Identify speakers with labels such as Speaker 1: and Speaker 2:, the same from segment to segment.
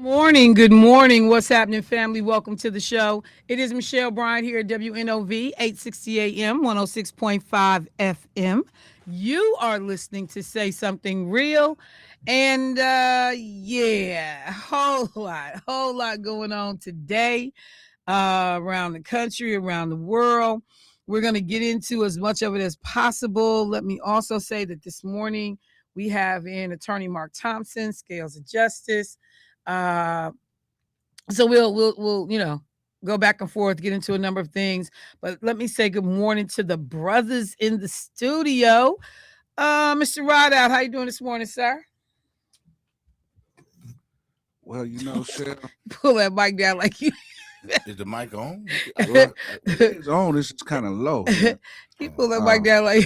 Speaker 1: Good morning. What's happening, family? Welcome to the show. It is Michelle Bryant here at WNOV 860 AM, 106.5 FM. You are listening to Say Something Real. And whole lot going on today around the country, around the world. We're going to get into as much of it as possible. Let me also say that this morning we have in attorney Mark Thompson, Scales of Justice. So we'll go back and forth, get into a number of things. But let me say good morning to the brothers in the studio. Mr. Rideout, how you doing this morning, sir?
Speaker 2: Well, Cheryl.
Speaker 1: Pull that mic down like you.
Speaker 3: Is the mic on?
Speaker 2: It's on. This is kind of low.
Speaker 1: You pull that mic down like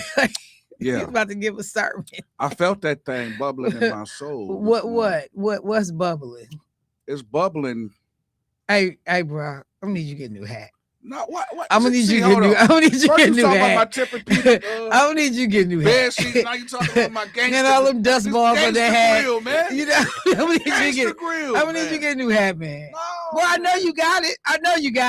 Speaker 2: yeah.
Speaker 1: He's about to give a sermon.
Speaker 2: I felt that thing bubbling in my soul.
Speaker 1: What's bubbling?
Speaker 2: It's bubbling.
Speaker 1: Hey, bro, I'm gonna need you to get a new hat.
Speaker 2: No, what?
Speaker 1: I'm gonna need you to get new. I'm gonna need you to get a new hat.
Speaker 2: My Tempur-Pedic,
Speaker 1: I'm gonna need you to get a new hat.
Speaker 2: Bed sheets. Now you talking about my gangster.
Speaker 1: And all them dust balls on that hat.
Speaker 2: Grill, man.
Speaker 1: I'm gonna need you to get a new hat, man.
Speaker 2: No.
Speaker 1: Well, I know you got it.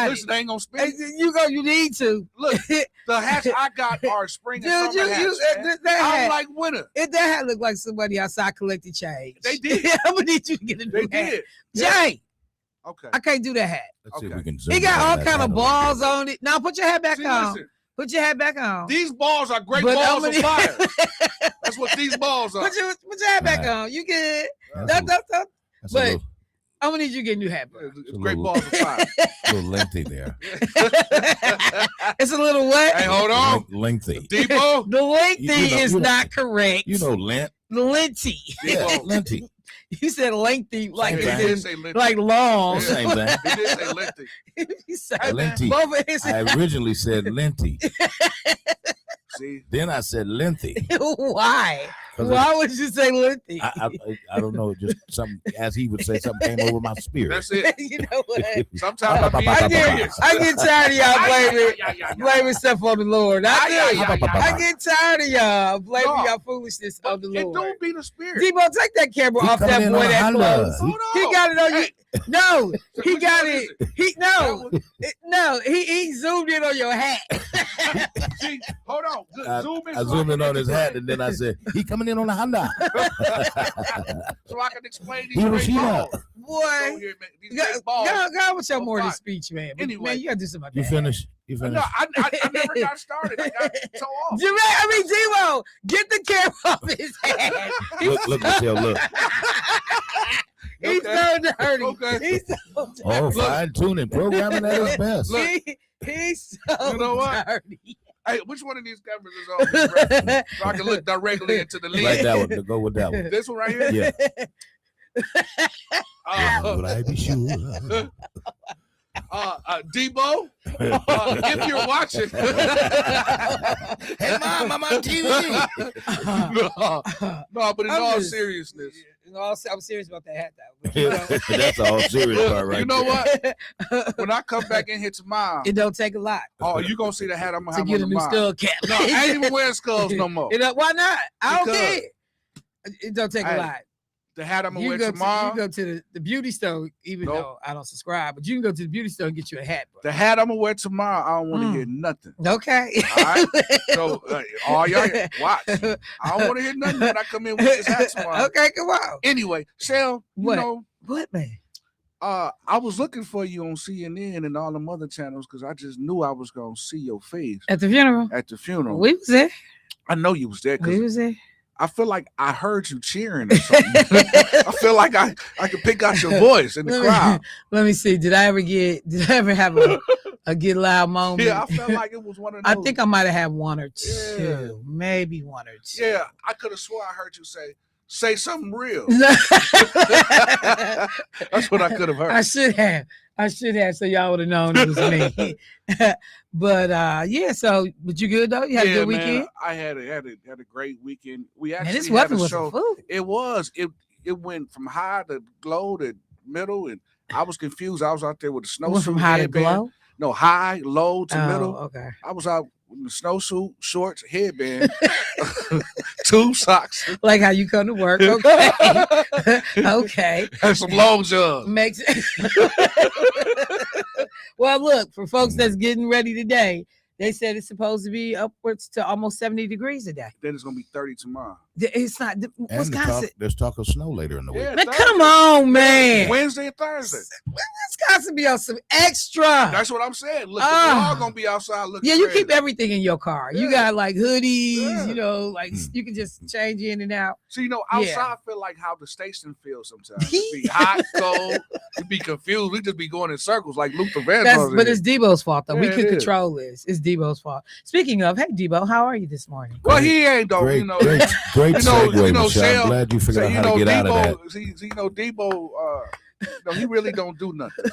Speaker 2: Listen, they ain't gonna spend.
Speaker 1: You need to.
Speaker 2: Look, the hats I got are spring and summer hats.
Speaker 1: I
Speaker 2: like winter.
Speaker 1: That hat look like somebody outside collecting change.
Speaker 2: They did.
Speaker 1: I'm gonna need you to get a new hat.
Speaker 2: They did.
Speaker 1: Jay.
Speaker 2: Okay.
Speaker 1: I can't do that hat.
Speaker 3: Let's see if we can
Speaker 1: He got all kind of balls on it. Now put your hat back on.
Speaker 2: Listen,
Speaker 1: put your hat back on.
Speaker 2: These balls are great balls of fire. That's what these balls are.
Speaker 1: Put your hat back on. You good? But I'm gonna need you to get a new hat, bro.
Speaker 2: It's great balls of fire.
Speaker 3: A little lengthy there.
Speaker 1: It's a little what?
Speaker 2: Hey, hold on.
Speaker 3: Lengthy.
Speaker 2: Debo.
Speaker 1: The lengthy is not correct.
Speaker 3: Length.
Speaker 1: Lengthy.
Speaker 3: Yeah, lengthy.
Speaker 1: You said lengthy, like
Speaker 2: like
Speaker 1: long.
Speaker 3: Same thing.
Speaker 2: He did say lengthy.
Speaker 1: He said
Speaker 3: lengthy. I originally said lengthy.
Speaker 2: See?
Speaker 3: Then I said lengthy.
Speaker 1: Why? Why would you say lengthy?
Speaker 3: I don't know. Just something, as he would say, something came over my spirit.
Speaker 2: That's it.
Speaker 1: You know what?
Speaker 2: Sometimes
Speaker 1: I get tired of y'all blaming stuff on the Lord. I get tired of y'all blaming y'all foolishness on the Lord.
Speaker 2: It don't be the spirit.
Speaker 1: Debo, take that camera off that boy that close. He got it on you. No, he got it. He zoomed in on your hat.
Speaker 2: See, hold on.
Speaker 3: I zoomed in on his hat, and then I said, "He coming in on a Honda."
Speaker 2: So I can explain these great balls.
Speaker 1: Boy, God, what's your more than speech, man?
Speaker 2: Anyway,
Speaker 1: man, you gotta do something.
Speaker 3: You finished?
Speaker 2: No, I never got started. I got so off.
Speaker 1: Debo, get the camera off his head.
Speaker 3: Look, Michelle, look.
Speaker 1: He's so dirty.
Speaker 2: Okay.
Speaker 1: He's so dirty.
Speaker 3: Oh, fine tuning, programming at its best.
Speaker 1: He's so dirty.
Speaker 2: Hey, which one of these cameras is on? So I can look directly into the lens.
Speaker 3: Like that one. To go with that one.
Speaker 2: This one right here?
Speaker 3: Yeah. Would I be sure?
Speaker 2: Debo, if you're watching,
Speaker 3: hey mom, I'm on TV.
Speaker 2: no, but in all seriousness,
Speaker 1: I'm serious about that hat, though.
Speaker 3: That's all serious part, right?
Speaker 2: You know what? When I come back in here tomorrow,
Speaker 1: it don't take a lot.
Speaker 2: Oh, you gonna see the hat I'm gonna have
Speaker 1: to get
Speaker 2: on
Speaker 1: a new skull cap?
Speaker 2: No, I ain't even wearing skulls no more.
Speaker 1: Why not? I don't care. It don't take a lot.
Speaker 2: The hat I'm gonna wear tomorrow.
Speaker 1: You go to the beauty store, even though I don't subscribe, but you can go to the beauty store and get you a hat, bro.
Speaker 2: The hat I'm gonna wear tomorrow, I don't want to hear nothing.
Speaker 1: Okay.
Speaker 2: All right. So all y'all watch. I don't want to hear nothing when I come in with this hat tomorrow.
Speaker 1: Okay, come on.
Speaker 2: Anyway, Shell,
Speaker 1: what, man?
Speaker 2: I was looking for you on CNN and all them other channels because I just knew I was gonna see your face
Speaker 1: at the funeral.
Speaker 2: We
Speaker 1: was there.
Speaker 2: I know you was there.
Speaker 1: We was there.
Speaker 2: I feel like I heard you cheering or something. I feel like I could pick out your voice in the crowd.
Speaker 1: Let me see. Did I ever have a get loud moment?
Speaker 2: Yeah, I felt like it was one of those.
Speaker 1: I think I might have had one or two. Maybe one or two.
Speaker 2: Yeah, I could have swore I heard you say something real. That's what I could have heard.
Speaker 1: I should have, so y'all would have known it was me. But but you good though? You had a good weekend?
Speaker 2: Man, I had a great weekend. We actually
Speaker 1: this weapon was
Speaker 2: show.
Speaker 1: Food.
Speaker 2: It was. It went from high to low to middle, and I was confused. I was out there with the snow.
Speaker 1: Went from high to glow?
Speaker 2: No, high, low to middle.
Speaker 1: Okay.
Speaker 2: I was out snowsuit, shorts, headband, tube socks,
Speaker 1: Like how you come to work. Okay. Okay.
Speaker 2: and some long johns.
Speaker 1: Makes Well, look, for folks that's getting ready today, they said it's supposed to be upwards to almost 70 degrees a day.
Speaker 2: Then it's gonna be 30 tomorrow.
Speaker 1: It's not
Speaker 3: And
Speaker 1: Wisconsin.
Speaker 3: there's talk of snow later in the week.
Speaker 2: Yeah,
Speaker 1: Man, come on, man.
Speaker 2: Wednesday and Thursday.
Speaker 1: Wisconsin be on some extra.
Speaker 2: That's what I'm saying. Look, we're all gonna be outside looking.
Speaker 1: Yeah, you
Speaker 2: crazy.
Speaker 1: keep everything in your car. You
Speaker 2: Yeah.
Speaker 1: got like hoodies,
Speaker 2: Yeah.
Speaker 1: you know, like you can just change in and out.
Speaker 2: So outside I feel like how the station feels sometimes. It be hot, cold. You be confused. We just be going in circles like Luther Vandross.
Speaker 1: But it's Debo's fault though. We
Speaker 2: Yeah,
Speaker 1: can
Speaker 2: it is.
Speaker 1: control this. It's Debo's fault. Speaking of, hey Debo, how are you this morning?
Speaker 2: Well, he ain't though.
Speaker 3: Great,
Speaker 2: You know,
Speaker 3: great segue, Michelle.
Speaker 2: Shell-
Speaker 3: I'm glad you figured
Speaker 2: so,
Speaker 3: out how to get out of that.
Speaker 2: Debo, he really don't do nothing.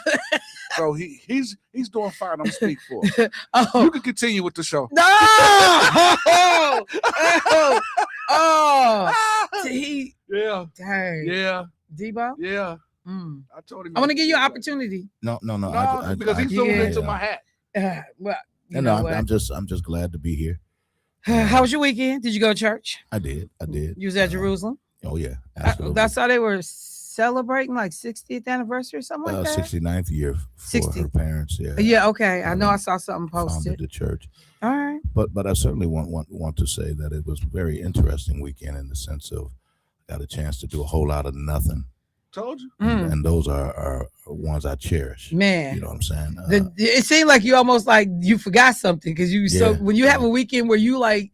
Speaker 2: So he's doing fine. I'm speak for him.
Speaker 1: Oh
Speaker 2: You can continue with the show.
Speaker 1: no! He
Speaker 2: Yeah,
Speaker 1: dang.
Speaker 2: yeah,
Speaker 1: Debo.
Speaker 2: yeah.
Speaker 1: Mm.
Speaker 2: I told him.
Speaker 1: I want to give you an opportunity.
Speaker 3: No.
Speaker 2: Because he's zoomed
Speaker 1: Yeah.
Speaker 2: into my hat.
Speaker 1: Well, you
Speaker 3: No,
Speaker 1: know what?
Speaker 3: I'm just glad to be here.
Speaker 1: How was your weekend? Did you go to church?
Speaker 3: I did.
Speaker 1: You was at Jerusalem.
Speaker 3: Oh yeah, absolutely.
Speaker 1: That's how they were celebrating like 60th anniversary or something like that.
Speaker 3: 69th year for
Speaker 1: 60.
Speaker 3: her parents. Yeah.
Speaker 1: Yeah, okay. I know I saw something
Speaker 3: Founded
Speaker 1: posted.
Speaker 3: the church.
Speaker 1: All right.
Speaker 3: But I certainly want to say that it was a very interesting weekend in the sense of I got a chance to do a whole lot of nothing.
Speaker 2: Told you.
Speaker 3: And those are ones I cherish.
Speaker 1: Man.
Speaker 3: You know what I'm saying?
Speaker 1: It seemed like you almost like you forgot something because so
Speaker 3: Yeah,
Speaker 1: when you have a weekend where you like,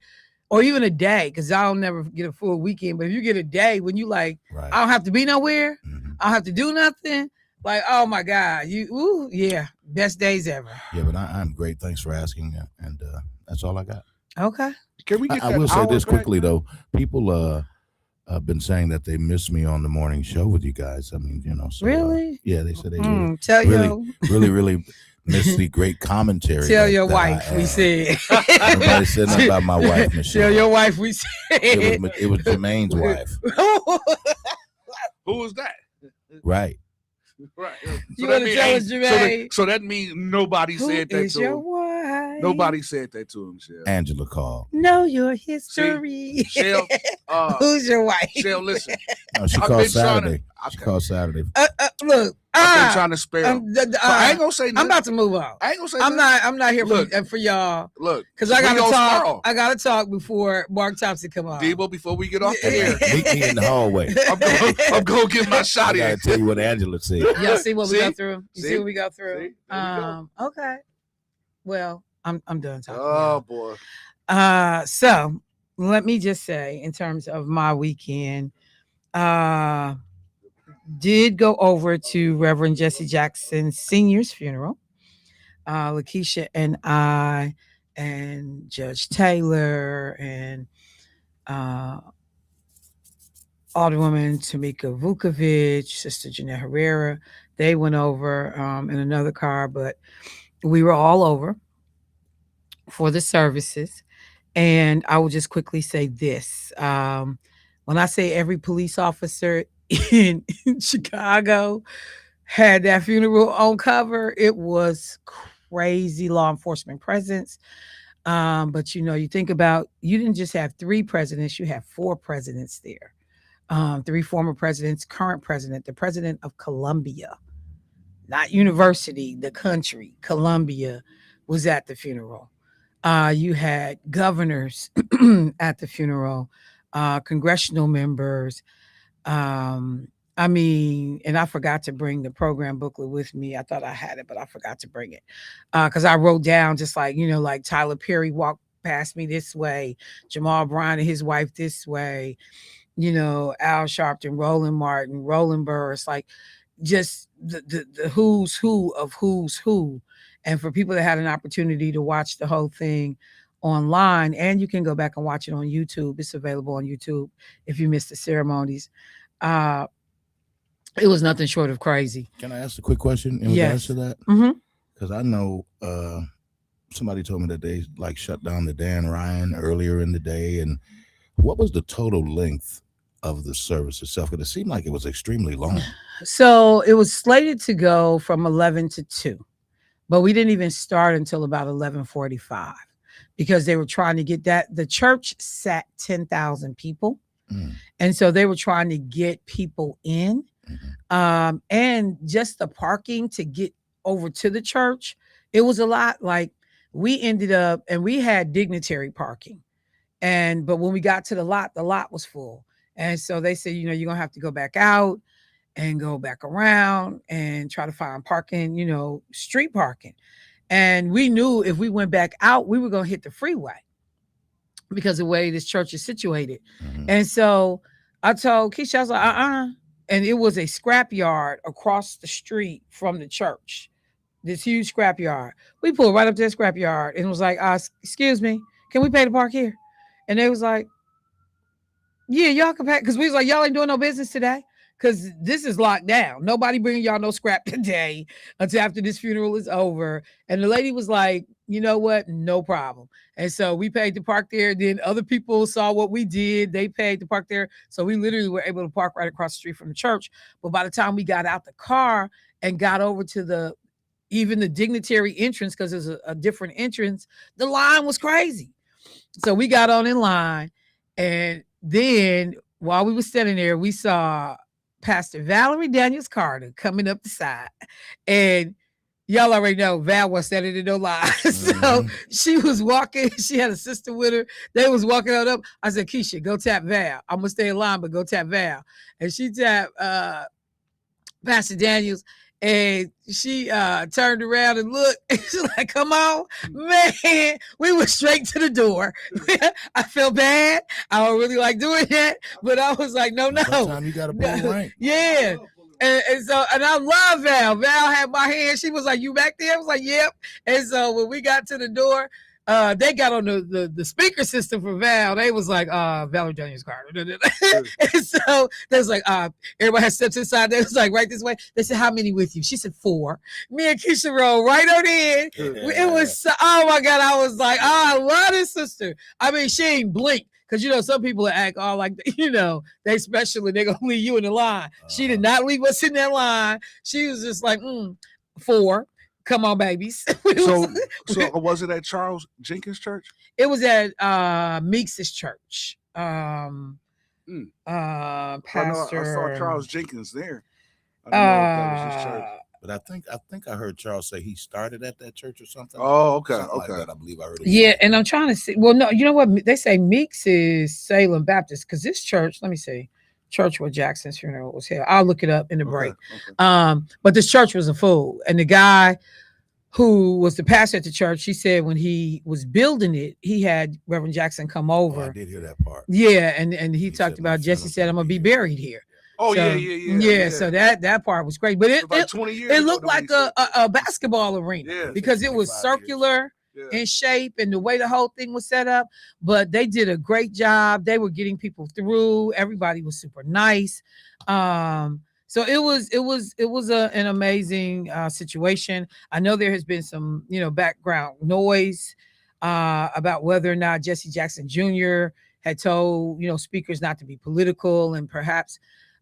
Speaker 1: or even a day, because I'll never get a full weekend, but if you get a day when you like,
Speaker 3: right.
Speaker 1: I don't have to be nowhere,
Speaker 3: Mhm.
Speaker 1: I don't have to do nothing. Like, oh my God, best days ever.
Speaker 3: Yeah, but I'm great. Thanks for asking, and that's all I got.
Speaker 1: Okay.
Speaker 2: Can we get
Speaker 3: I
Speaker 2: that
Speaker 3: will say
Speaker 2: hour
Speaker 3: this
Speaker 2: back?
Speaker 3: quickly though. People have been saying that they miss me on the morning show with you guys. I mean, so,
Speaker 1: Really?
Speaker 3: yeah, they said they
Speaker 1: Tell
Speaker 3: really miss the great commentary.
Speaker 1: Tell your
Speaker 3: that I
Speaker 1: wife we
Speaker 3: had.
Speaker 1: said.
Speaker 3: Nobody said nothing about my wife, Michelle.
Speaker 1: Tell your wife we said.
Speaker 3: It was Jermaine's wife,
Speaker 2: Who was that?
Speaker 3: right?
Speaker 2: Right.
Speaker 1: You want to tell us, Jermaine?
Speaker 2: So that means nobody
Speaker 1: Who
Speaker 2: said that
Speaker 1: is
Speaker 2: to
Speaker 1: your
Speaker 2: him.
Speaker 1: wife?
Speaker 2: Nobody said that to him, Shell.
Speaker 3: Angela called.
Speaker 1: Know your history.
Speaker 2: Shell,
Speaker 1: Who's your wife?
Speaker 2: Shell, listen.
Speaker 3: No, she
Speaker 2: I've
Speaker 3: called
Speaker 2: been trying
Speaker 3: Saturday.
Speaker 2: to-
Speaker 3: She called Saturday.
Speaker 1: Look,
Speaker 2: I've been trying to spare him. So I ain't gonna say nothing.
Speaker 1: I'm about to move on.
Speaker 2: I ain't gonna say
Speaker 1: I'm not here
Speaker 2: Look.
Speaker 1: for y'all
Speaker 2: Look,
Speaker 1: because I
Speaker 2: we
Speaker 1: gotta
Speaker 2: gonna
Speaker 1: talk.
Speaker 2: snarl.
Speaker 1: I gotta talk before Mark Thompson come on.
Speaker 2: Debo, before we get off the air,
Speaker 3: Meet me in the hallway.
Speaker 2: I'm gonna get my
Speaker 3: I
Speaker 2: shot
Speaker 3: gotta
Speaker 2: in.
Speaker 3: tell you what Angela said.
Speaker 1: Y'all see what we
Speaker 2: See?
Speaker 1: go through? You see
Speaker 2: See?
Speaker 1: what we go through?
Speaker 2: See? There we
Speaker 1: Okay. Well, I'm done talking.
Speaker 2: Oh boy.
Speaker 1: So let me just say, in terms of my weekend, did go over to Reverend Jesse Jackson Sr.'s funeral. Lakeisha and I and Judge Taylor and Alderwoman Tamika Vukovic, Sister Jeanette Herrera, they went over in another car, but we were all over for the services. And I will just quickly say this. When I say every police officer in Chicago had that funeral on cover, it was crazy law enforcement presence. But you think about, you didn't just have 3 presidents, you have 4 presidents there. 3 former presidents, current president, the president of Colombia, not university, the country, Colombia, was at the funeral. You had governors at the funeral, congressional members. And I forgot to bring the program booklet with me. I thought I had it, but I forgot to bring it. Because I wrote down just like Tyler Perry walked past me this way, Jamal Bryant and his wife this way, Al Sharpton, Roland Martin, Roland Burris, like just the who's who of who's who. And for people that had an opportunity to watch the whole thing online, and you can go back and watch it on YouTube. It's available on YouTube if you missed the ceremonies. It was nothing short of crazy.
Speaker 3: Can I ask a quick question in
Speaker 1: Yes.
Speaker 3: regards to that?
Speaker 1: Mm-hmm.
Speaker 3: Because I know somebody told me that they shut down the Dan Ryan earlier in the day. And what was the total length of the service itself? Because it seemed like it was extremely long.
Speaker 1: So it was slated to go from 11 to 2, but we didn't even start until about 11:45 because they were trying to get that. The church sat 10,000 people.
Speaker 3: Mm.
Speaker 1: And so they were trying to get people in.
Speaker 3: Mhm.
Speaker 1: And just the parking to get over to the church, it was a lot. Like we ended up, and we had dignitary parking. But when we got to the lot was full. And so they said, you're gonna have to go back out and go back around and try to find parking, street parking. And we knew if we went back out, we were gonna hit the freeway because of the way this church is situated.
Speaker 3: Mhm.
Speaker 1: And so I told Keisha, I was like, and it was a scrap yard across the street from the church. This huge scrap yard. We pulled right up to that scrap yard and was like, excuse me, can we pay to park here? And they was like, yeah, y'all can pay. Because we was like, y'all ain't doing no business today. Because this is locked down. Nobody bringing y'all no scrap today until after this funeral is over. And the lady was like, you know what? No problem. And so we paid to park there. Then other people saw what we did. They paid to park there. So we literally were able to park right across the street from the church. But by the time we got out the car and got over to even the dignitary entrance, because there's a different entrance, the line was crazy. So we got on in line. And then while we were standing there, we saw Pastor Valerie Daniels Carter coming up the side. And y'all already know Val was standing in no line. So she was walking. She had a sister with her. They was walking on up. I said, Keisha, go tap Val. I'm going to stay in line, but go tap Val. And she tapped Pastor Daniels. And she turned around and looked. And she's like, come on, man. We went straight to the door. I felt bad. I don't really like doing that. But I was like, no.
Speaker 3: Sometimes you got to pull the rank.
Speaker 1: Yeah. And I love Val. Val had my hand. She was like, you back there? I was like, yep. And so when we got to the door, they got on the speaker system for Val. They was like, Valerie Daniels Carter. And so they was like, everybody had steps inside. They was like, right this way. They said, how many with you? She said 4. Me and Keisha rolled right on in.
Speaker 3: Yeah.
Speaker 1: It was, oh my God. I was like, I love this sister. I mean, she ain't blink. Because, some people act all like, they special and they're going to leave you in the line. She did not leave us in that line. She was just like, 4. Come on, babies.
Speaker 2: So was it at Charles Jenkins Church?
Speaker 1: It was at Meeks' church.
Speaker 2: Pastor. I saw Charles Jenkins there. I don't know if that was his church.
Speaker 3: But I think I heard Charles say he started at that church or something.
Speaker 2: Oh, okay,
Speaker 3: Something
Speaker 2: okay.
Speaker 3: like that, I believe I heard it.
Speaker 1: Yeah, and I'm trying to see. Well, no, you know what? They say Meeks is Salem Baptist because this church, let me see, church where Jackson's funeral was held. I'll look it up in the break.
Speaker 2: Okay.
Speaker 1: But this church was a fool. And the guy who was the pastor at the church, he said when he was building it, he had Reverend Jackson come over.
Speaker 3: Oh, I did hear that part.
Speaker 1: Yeah, and he talked about Jesse said, I'm going to be buried here.
Speaker 2: Oh,
Speaker 1: so,
Speaker 2: yeah.
Speaker 1: So that part was great. But it
Speaker 2: 20 years
Speaker 1: it looked like a basketball arena because it was circular in shape and the way the whole thing was set up. But they did a great job. They were getting people through. Everybody was super nice. So it was an amazing situation. I know there has been some, background noise about whether or not Jesse Jackson Jr. had told, speakers not to be political and perhaps,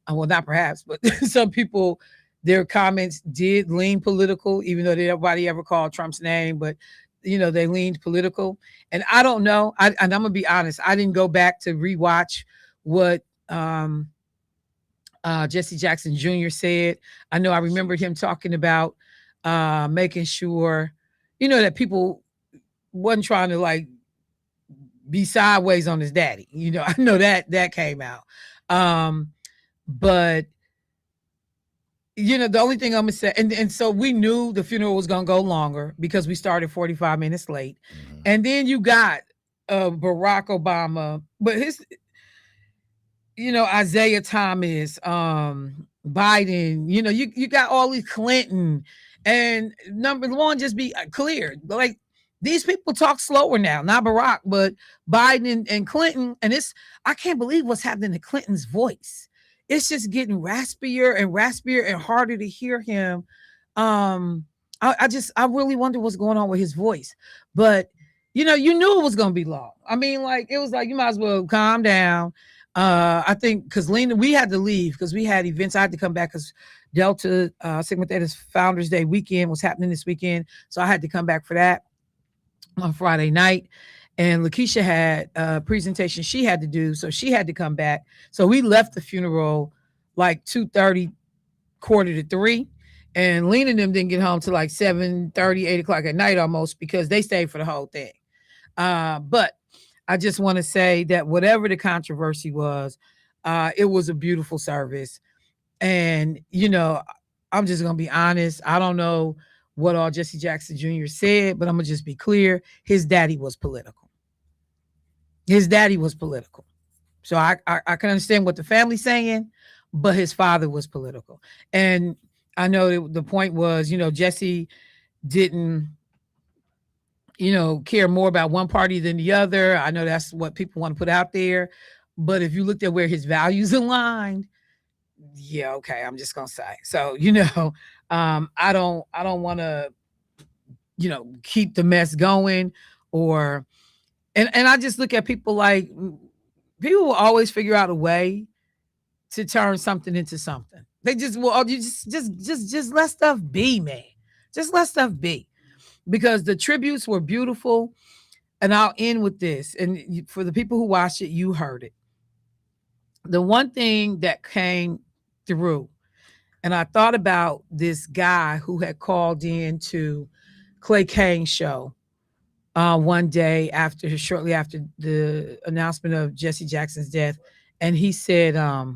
Speaker 1: well, not perhaps, but some people, their comments did lean political, even though nobody ever called Trump's name, but they leaned political. And I don't know. And I'm gonna be honest. I didn't go back to rewatch what Jesse Jackson Jr. said. I know I remembered him talking about making sure, that people wasn't trying to like be sideways on his daddy. I know that came out. But the only thing I'm gonna say, and so we knew the funeral was gonna go longer because we started 45 minutes late.
Speaker 3: Mhm.
Speaker 1: And then you got Barack Obama, but his Isaiah Thomas, Biden, you got all these Clinton, and number one, just be clear, like these people talk slower now, not Barack, but Biden and Clinton, and I can't believe what's happening to Clinton's voice. It's just getting raspier and harder to hear him. I really wonder what's going on with his voice. But you knew it was gonna be long. I mean, like it was like you might as well calm down. I think because Lena, we had to leave because we had events. I had to come back because Delta Sigma Theta's Founders Day weekend was happening this weekend, so I had to come back for that on Friday night. and Lakeisha had a presentation she had to do, so she had to come back. So we left the funeral like 2:30, quarter to 3. And Lena and them didn't get home till like 7:30, 8 o'clock at night almost, because they stayed for the whole thing. But I just want to say that whatever the controversy was, it was a beautiful service. And, I'm just going to be honest. I don't know what all Jesse Jackson Jr. said, but I'm going to just be clear. His daddy was political. His daddy was political. So I can understand what the family's saying, but his father was political. And I know the point was, Jesse didn't, care more about one party than the other. I know that's what people want to put out there. But if you looked at where his values aligned, yeah, okay, I'm just gonna say. So, I don't want to, keep the mess going, or and I just look at people like, people will always figure out a way to turn something into something. They just will. You just let stuff be, man. Just let stuff be, because the tributes were beautiful. And I'll end with this. And for the people who watched it, you heard it. The one thing that came through, and I thought about this guy who had called in to Clay Kane's show one day shortly after the announcement of Jesse Jackson's death, and he said, I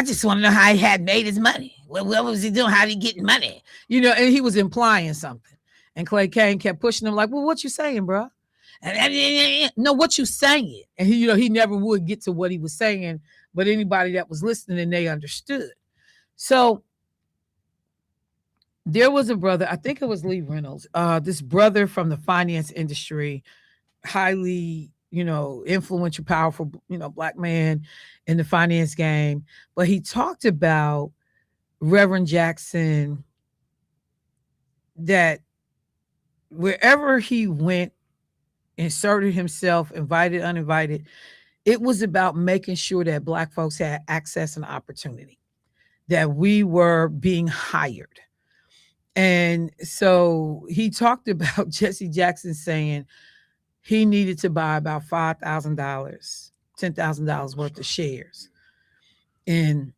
Speaker 1: just want to know how he had made his money. What was he doing? How did he get money? And he was implying something. And Clay Kane kept pushing him like, well, what you saying, bro? And no, what you saying? And he never would get to what he was saying, but anybody that was listening, they understood. So there was a brother, I think it was Lee Reynolds, this brother from the finance industry, highly, influential, powerful, Black man in the finance game. But he talked about Reverend Jackson, that wherever he went, inserted himself, invited, uninvited, it was about making sure that Black folks had access and opportunity, that we were being hired. And so he talked about Jesse Jackson saying he needed to buy about $5,000, $10,000 worth of shares in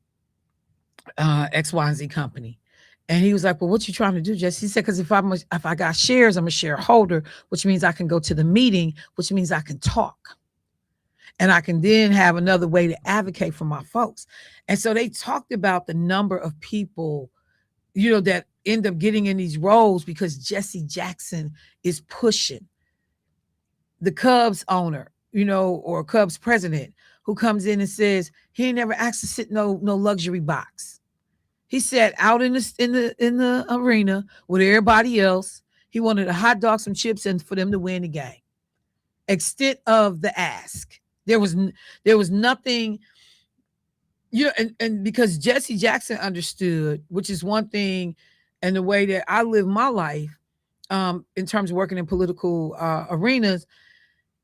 Speaker 1: X, Y, and Z company. And he was like, well, what you trying to do, Jesse? He said, because if I got shares, I'm a shareholder, which means I can go to the meeting, which means I can talk. And I can then have another way to advocate for my folks. And so they talked about the number of people, that end up getting in these roles because Jesse Jackson is pushing. The Cubs owner, or Cubs president, who comes in and says he ain't never asked to sit no luxury box. He sat out in the arena with everybody else. He wanted a hot dog, some chips, and for them to win the game. Extent of the ask. There was nothing, and because Jesse Jackson understood, which is one thing, and the way that I live my life, in terms of working in political arenas,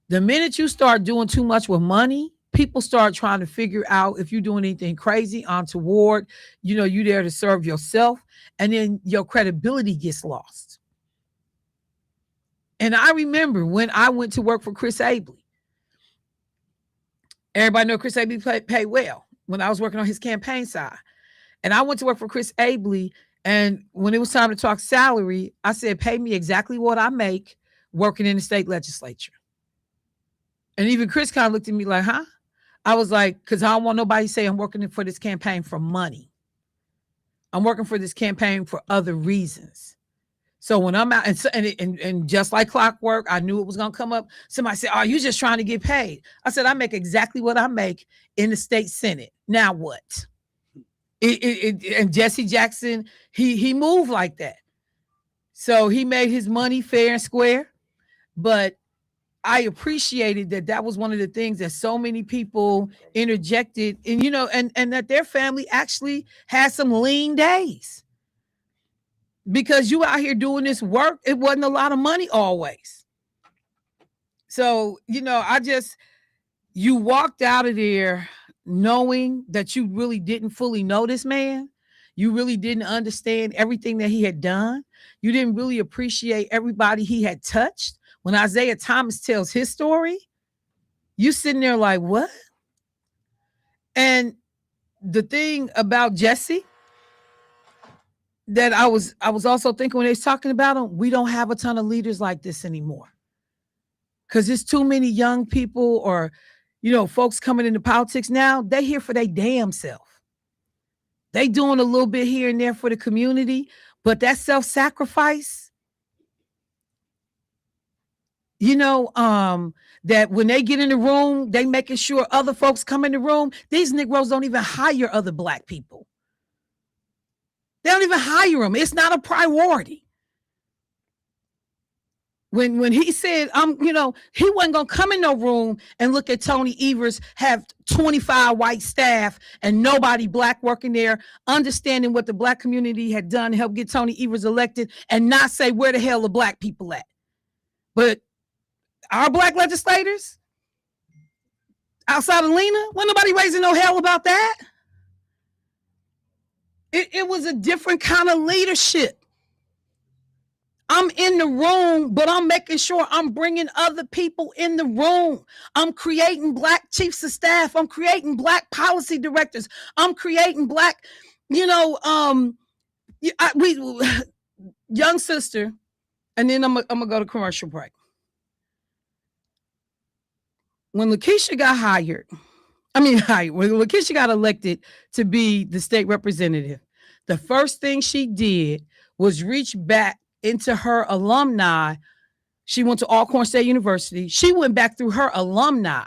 Speaker 1: the minute you start doing too much with money, people start trying to figure out if you're doing anything crazy, untoward, you there to serve yourself, and then your credibility gets lost. And I remember when I went to work for Chris Abley. Everybody know Chris Abley paid well when I was working on his campaign side. And I went to work for Chris Abley, and when it was time to talk salary, I said, pay me exactly what I make working in the state legislature. And even Chris kind of looked at me like, huh? I was like, because I don't want nobody to say I'm working for this campaign for money. I'm working for this campaign for other reasons. So when I'm out, and just like clockwork, I knew it was going to come up. Somebody said, oh, you just trying to get paid. I said, I make exactly what I make in the state Senate. Now what? And Jesse Jackson, he moved like that. So he made his money fair and square. But I appreciated that was one of the things that so many people interjected, and and that their family actually had some lean days, because you out here doing this work. It wasn't a lot of money always. So, you walked out of there knowing that you really didn't fully know this man. You really didn't understand everything that he had done. You didn't really appreciate everybody he had touched, When Isaiah Thomas tells his story, you sitting there like, what? And the thing about Jesse that I was also thinking when they was talking about him, we don't have a ton of leaders like this anymore. Because there's too many young people or, folks coming into politics now, they here for their damn self. They doing a little bit here and there for the community, but that self-sacrifice, that when they get in the room, they making sure other folks come in the room. These Negroes don't even hire other Black people. They don't even hire them. It's not a priority. When he said, he wasn't going to come in no room and look at Tony Evers have 25 white staff and nobody Black working there, understanding what the Black community had done to help get Tony Evers elected and not say where the hell are Black people at. But our Black legislators outside of Lena, wasn't nobody raising no hell about that. It was a different kind of leadership. I'm in the room, but I'm making sure I'm bringing other people in the room. I'm creating Black chiefs of staff. I'm creating Black policy directors. I'm creating Black, young sister, and then I'm gonna go to commercial break. When Lakeisha got when Lakeisha got elected to be the state representative, the first thing she did was reach back into her alumni. She went to Alcorn State University. She went back through her alumni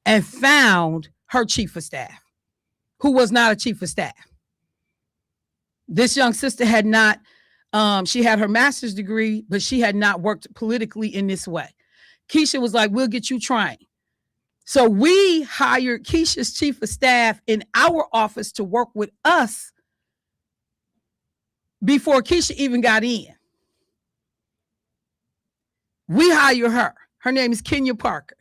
Speaker 1: and found her chief of staff, who was not a chief of staff. This young sister had not, she had her master's degree, but she had not worked politically in this way. Keisha was like, we'll get you trained. So we hired Keisha's chief of staff in our office to work with us before Keisha even got in. We hire her. Her name is Kenya Parker.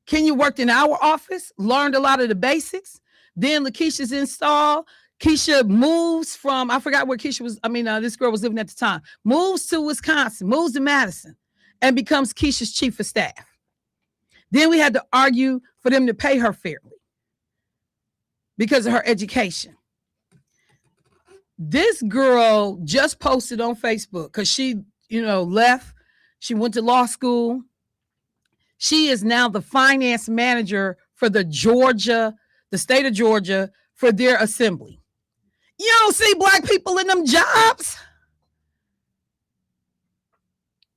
Speaker 1: Kenya worked in our office, learned a lot of the basics. Then Lakeisha's installed. Keisha moves from, I forgot where Keisha was. This girl was living at the time. Moves to Wisconsin, moves to Madison, and becomes Keisha's chief of staff. Then we had to argue for them to pay her fairly because of her education. This girl just posted on Facebook because she, left. She went to law school. She is now the finance manager for the state of Georgia, for their assembly. You don't see Black people in them jobs.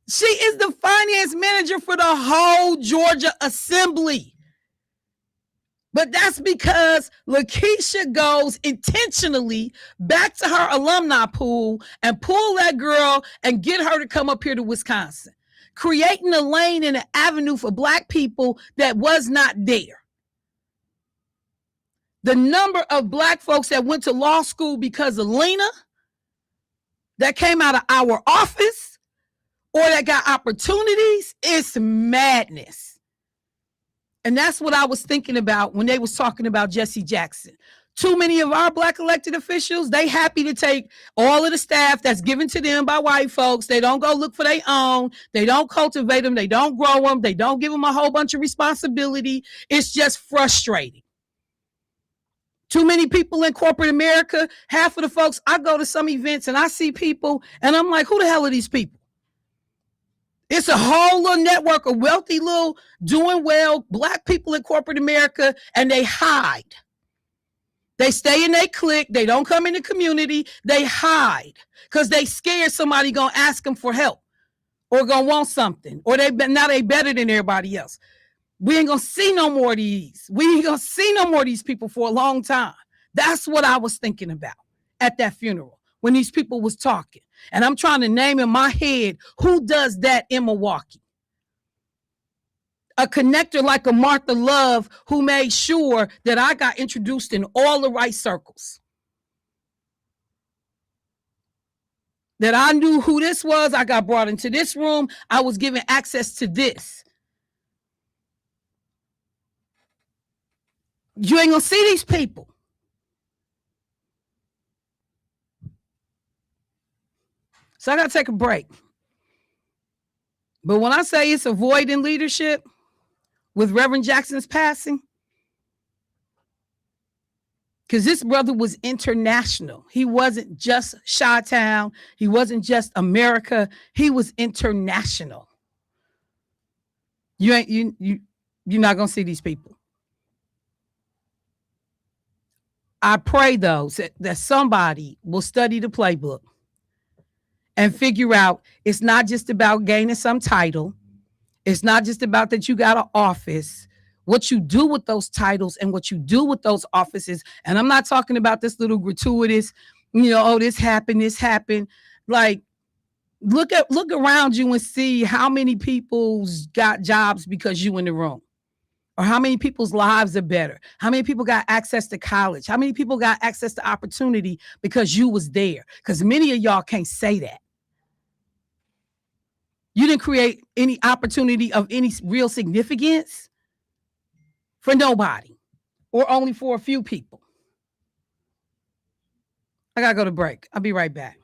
Speaker 1: She is the finance manager for the whole Georgia assembly. But that's because Lakeisha goes intentionally back to her alumni pool and pull that girl and get her to come up here to Wisconsin, creating a lane and an avenue for Black people that was not there. The number of Black folks that went to law school because of Lena, that came out of our office, or that got opportunities, it's madness. And that's what I was thinking about when they was talking about Jesse Jackson. Too many of our Black elected officials, they happy to take all of the staff that's given to them by white folks. They don't go look for their own. They don't cultivate them. They don't grow them. They don't give them a whole bunch of responsibility. It's just frustrating. Too many people in corporate America, half of the folks, I go to some events and I see people and I'm like, who the hell are these people? It's a whole little network of wealthy little doing well Black people in corporate America, and they hide. They stay in their clique. They don't come in the community. They hide because they scared somebody going to ask them for help or going to want something, or they better than everybody else. We ain't going to see no more of these. We ain't going to see no more of these people for a long time. That's what I was thinking about at that funeral when these people was talking. And I'm trying to name in my head who does that in Milwaukee. A connector like a Martha Love who made sure that I got introduced in all the right circles. That I knew who this was. I got brought into this room. I was given access to this. You ain't gonna see these people. So I gotta take a break. But when I say it's a void in leadership with Reverend Jackson's passing, because this brother was international. He wasn't just Chi-Town. He wasn't just America. He was international. You're not gonna see these people. I pray though that somebody will study the playbook and figure out it's not just about gaining some title. It's not just about that you got an office. What you do with those titles and what you do with those offices. And I'm not talking about this little gratuitous, oh, this happened. Like, look around you and see how many people's got jobs because you in the room. Or how many people's lives are better? How many people got access to college? How many people got access to opportunity because you was there? Because many of y'all can't say that. You didn't create any opportunity of any real significance for nobody or only for a few people. I got to go to break. I'll be right back.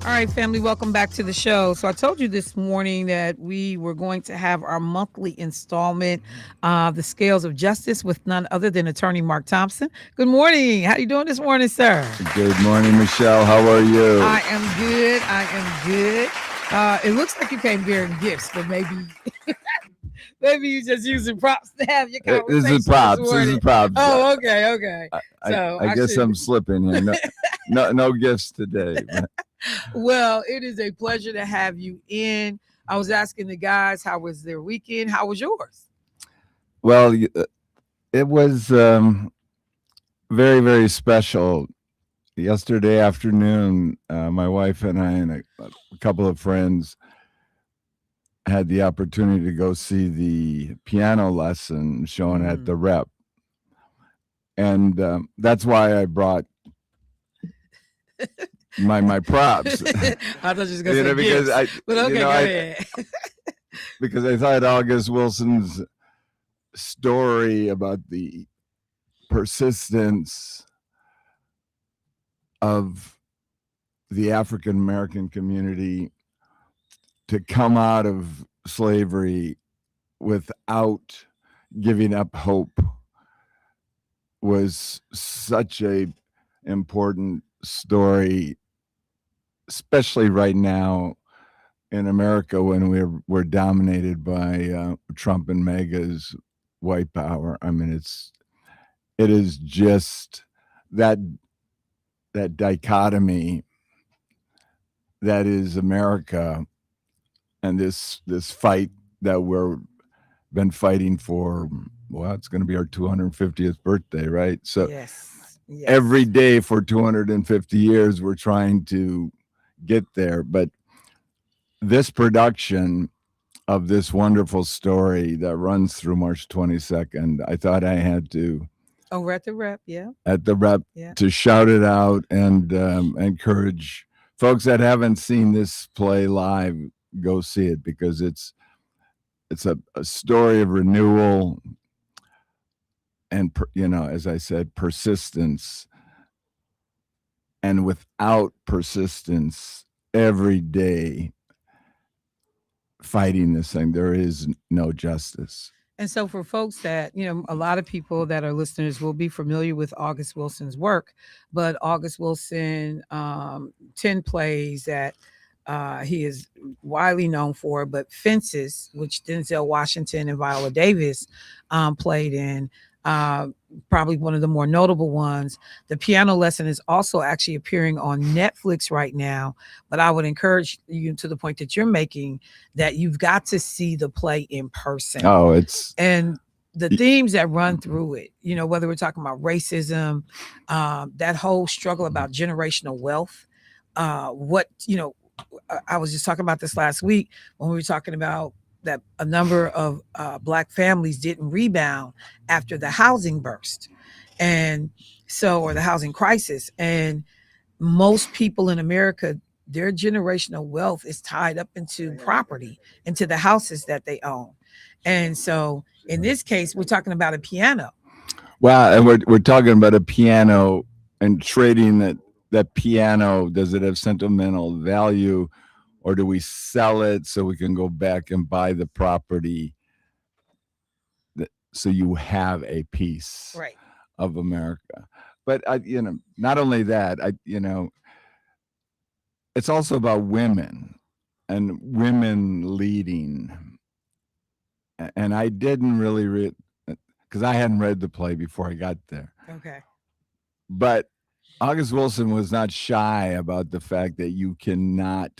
Speaker 1: All right, family, welcome back to the show. So I told you this morning that we were going to have our monthly installment, The Scales of Justice, with none other than attorney Mark Thompson. Good morning. How you doing this morning, sir?
Speaker 4: Good morning, Michelle. How are you?
Speaker 1: I am good. I am good. It looks like you came bearing gifts, but maybe you just using props to have your conversation.
Speaker 4: This is props. This is props.
Speaker 1: Oh, okay.
Speaker 4: I guess I'm slipping here. No gifts today.
Speaker 1: Well, it is a pleasure to have you in. I was asking the guys, how was their weekend? How was yours?
Speaker 4: Well, it was very, very special. Yesterday afternoon, my wife and I and a couple of friends had the opportunity to go see the piano lesson shown at the Rep. And that's why I brought my props.
Speaker 1: I thought you was gonna say
Speaker 4: because
Speaker 1: gifts. But okay, go ahead.
Speaker 4: Because I thought August Wilson's story about the persistence of the African American community to come out of slavery without giving up hope was such a important story, especially right now in America when we're dominated by Trump and MAGA's white power. I mean, it is just that dichotomy that is America, and this fight that we're been fighting for. Well, it's going to be our 250th birthday, right? So
Speaker 1: yes.
Speaker 4: Every day for 250 years, we're trying to get there. But this production of this wonderful story that runs through March 22nd, I thought I had to.
Speaker 1: Oh, we're at the Rep, yeah.
Speaker 4: At the Rep, yeah. To shout it out and encourage folks that haven't seen this play live, go see it, because it's a story of renewal and, as I said, persistence. And without persistence, every day fighting this thing, there is no justice.
Speaker 1: And so for folks that, a lot of people that are listeners will be familiar with August Wilson's work, but August Wilson, 10 plays that he is widely known for, but Fences, which Denzel Washington and Viola Davis played in, probably one of the more notable ones. The piano lesson is also actually appearing on Netflix right now, but I would encourage you, to the point that you're making, that you've got to see the play in person.
Speaker 4: Oh,
Speaker 1: and the themes that run through it, whether we're talking about racism, that whole struggle about generational wealth, I was just talking about this last week when we were talking about that a number of Black families didn't rebound after the housing burst, or the housing crisis. And most people in America, their generational wealth is tied up into property, into the houses that they own. And so in this case, we're talking about a piano.
Speaker 4: Wow. And we're talking about a piano and trading that piano. Does it have sentimental value? Or do we sell it so we can go back and buy the property so you have a piece of America? But, not only that, it's also about women and women leading. And I didn't really read, because I hadn't read the play before I got there.
Speaker 1: Okay.
Speaker 4: But August Wilson was not shy about the fact that you cannot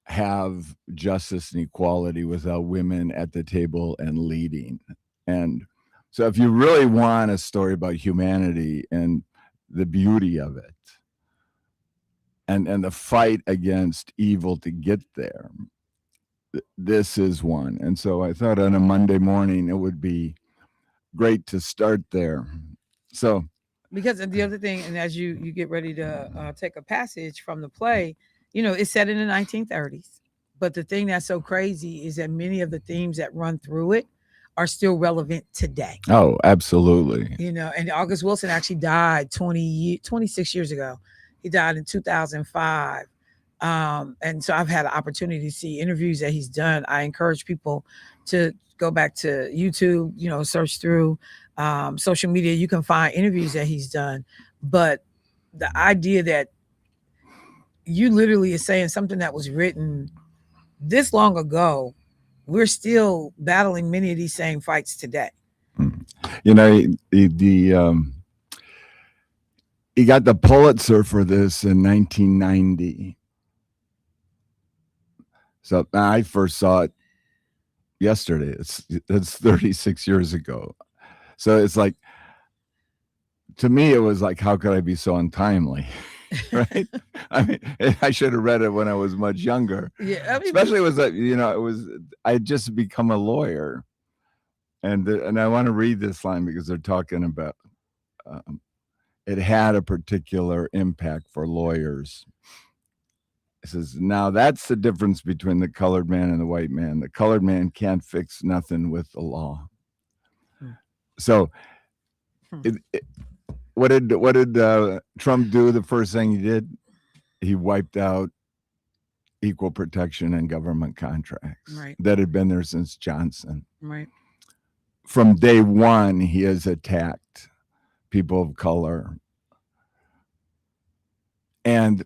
Speaker 4: have justice and equality without women at the table and leading. And so if you really want a story about humanity and the beauty of it and the fight against evil to get there, this is one. And so I thought on a Monday morning it would be great to start there. So
Speaker 1: because the other thing, and as you get ready to take a passage from the play, it's set in the 1930s. But the thing that's so crazy is that many of the themes that run through it are still relevant today.
Speaker 4: Oh, absolutely.
Speaker 1: And August Wilson actually died 26 years ago. He died in 2005. And so I've had an opportunity to see interviews that he's done. I encourage people to go back to YouTube, search through social media. You can find interviews that he's done. But the idea that you literally is saying something that was written this long ago, we're still battling many of these same fights today.
Speaker 4: You know, he got the Pulitzer for this in 1990. So I first saw it yesterday. It's 36 years ago. So it's like, to me, it was like, how could I be so untimely? Right? I mean, I should have read it when I was much younger.
Speaker 1: Yeah, I mean,
Speaker 4: especially it was I had just become a lawyer, and I want to read this line because they're talking about it had a particular impact for lawyers. It says, now that's the difference between the colored man and the white man. The colored man can't fix nothing with the law. So what did Trump do? The first thing he did, he wiped out equal protection and government contracts that had been there since Johnson.
Speaker 1: Right.
Speaker 4: From day one, he has attacked people of color. And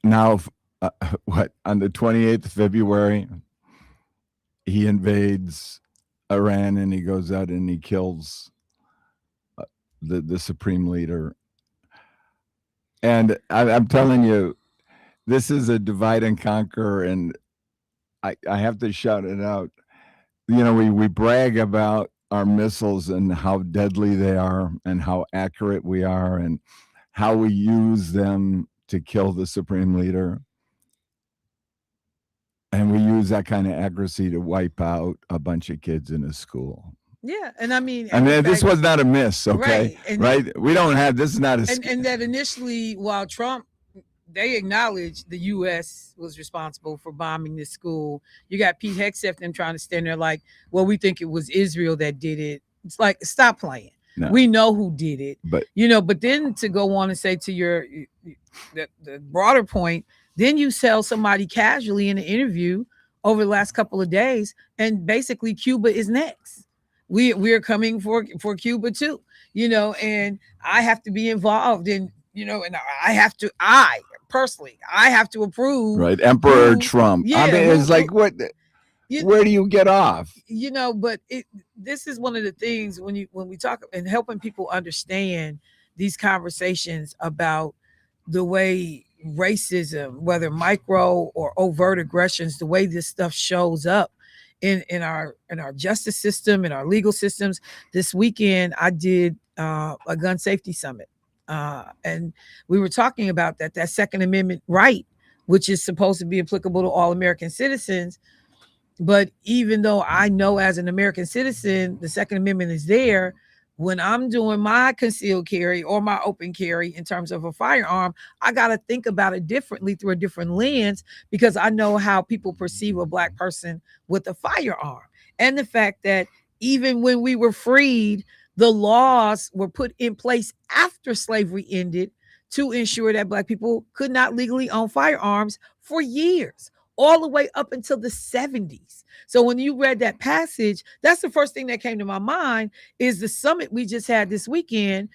Speaker 4: now, on the 28th of February, he invades Iran and he goes out and he kills the supreme leader. And I'm telling you, this is a divide and conquer, and I have to shout it out. We brag about our missiles and how deadly they are and how accurate we are and how we use them to kill the supreme leader. And we use that kind of accuracy to wipe out a bunch of kids in a school.
Speaker 1: Yeah, and I mean,
Speaker 4: this was not a miss, okay? Right? We don't have, this is not a...
Speaker 1: And that initially, while Trump, they acknowledged the U.S. was responsible for bombing this school. You got Pete Hegseth them trying to stand there like, well, we think it was Israel that did it. It's like, stop playing. No. We know who did it. But then to go on and say to the broader point, then you sell somebody casually in an interview over the last couple of days, and basically Cuba is next. We're coming for Cuba too, and I have to be involved in, and I personally have to approve.
Speaker 4: Right. Emperor Trump. Yeah, I mean, it's like, what, where do you get off?
Speaker 1: But this is one of the things when we talk and helping people understand these conversations about the way racism, whether micro or overt aggressions, the way this stuff shows up in our justice system, in our legal systems. This weekend, I did a gun safety summit, and we were talking about that Second Amendment right, which is supposed to be applicable to all American citizens. But even though I know as an American citizen, the Second Amendment is there, when I'm doing my concealed carry or my open carry in terms of a firearm, I got to think about it differently through a different lens, because I know how people perceive a Black person with a firearm. And the fact that even when we were freed, the laws were put in place after slavery ended to ensure that Black people could not legally own firearms for years, all the way up until the 70s. So when you read that passage, that's the first thing that came to my mind, is the summit we just had this weekend,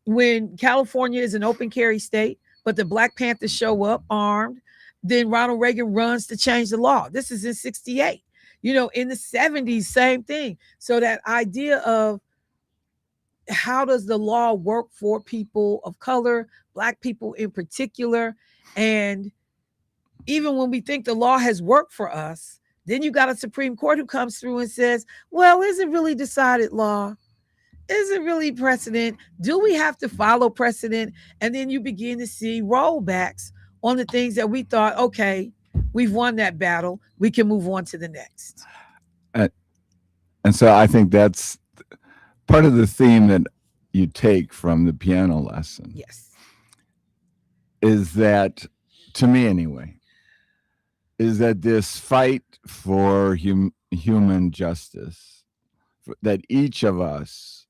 Speaker 1: when California is an open carry state, but the Black Panthers show up armed. Then Ronald Reagan runs to change the law. This is in 68. In the 70s, same thing. So that idea of how does the law work for people of color, Black people in particular, and even when we think the law has worked for us, then you got a Supreme Court who comes through and says, well, is it really decided law? Is it really precedent? Do we have to follow precedent? And then you begin to see rollbacks on the things that we thought, okay, we've won that battle, we can move on to the next.
Speaker 4: And so I think that's part of the theme that you take from the piano lesson.
Speaker 1: Yes.
Speaker 4: Is that, to me anyway, is that this fight for human justice, that each of us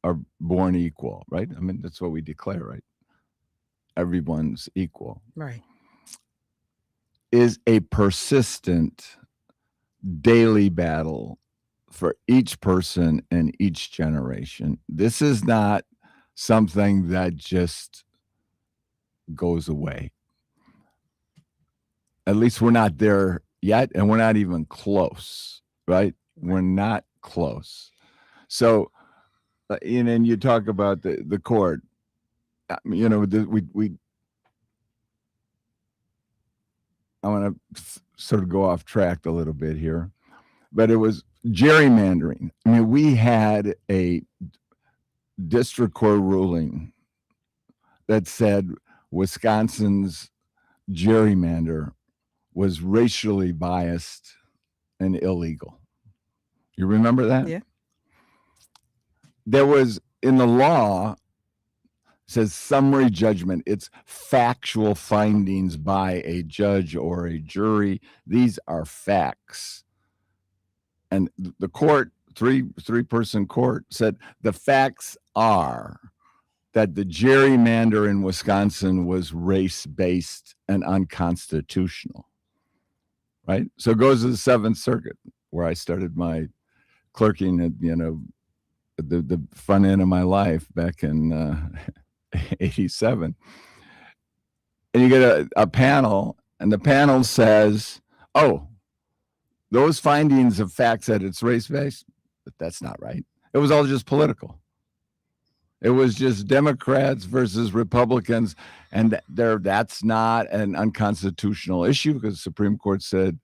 Speaker 4: are born equal, right? I mean, that's what we declare, right? Everyone's equal.
Speaker 1: Right.
Speaker 4: is a persistent daily battle for each person and each generation. This is not something that just goes away. At least we're not there yet, and we're not even close, right? We're not close. So, and you talk about the court. You know, I want to sort of go off track a little bit here, but it was gerrymandering. I mean, we had a district court ruling that said Wisconsin's gerrymander was racially biased and illegal. You remember that?
Speaker 1: Yeah.
Speaker 4: There was in the law says summary judgment. It's factual findings by a judge or a jury. These are facts. And the court, three-person court, said the facts are that the gerrymander in Wisconsin was race-based and unconstitutional. Right? So it goes to the Seventh Circuit, where I started my clerking at, the front end of my life back in 87. And you get a panel, and the panel says, oh, those findings of facts that it's race-based, but that's not right. It was all just political. It was just Democrats versus Republicans, and that's not an unconstitutional issue because the Supreme Court said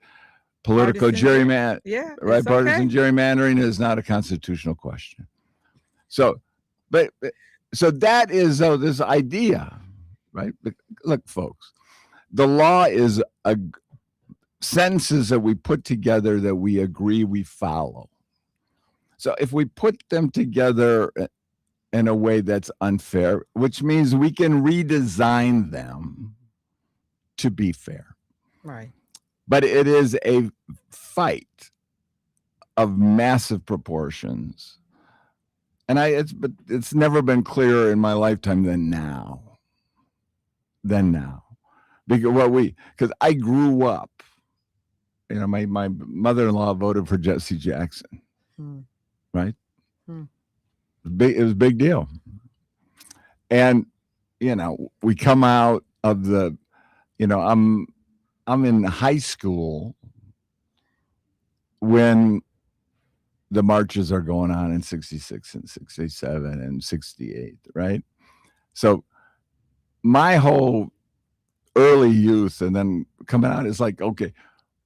Speaker 4: political gerrymandering, partisan gerrymandering is not a constitutional question. So, so that is this idea, right? Look, folks, the law is sentences that we put together that we agree we follow. So if we put them together in a way that's unfair, which means we can redesign them to be fair.
Speaker 1: Right.
Speaker 4: But it is a fight of massive proportions. And it's never been clearer in my lifetime than now. Because I grew up, my mother-in-law voted for Jesse Jackson, right? It was a big deal. And, we come out of the, I'm in high school when the marches are going on in 66 and 67 and 68, right? So my whole early youth and then coming out is like, okay,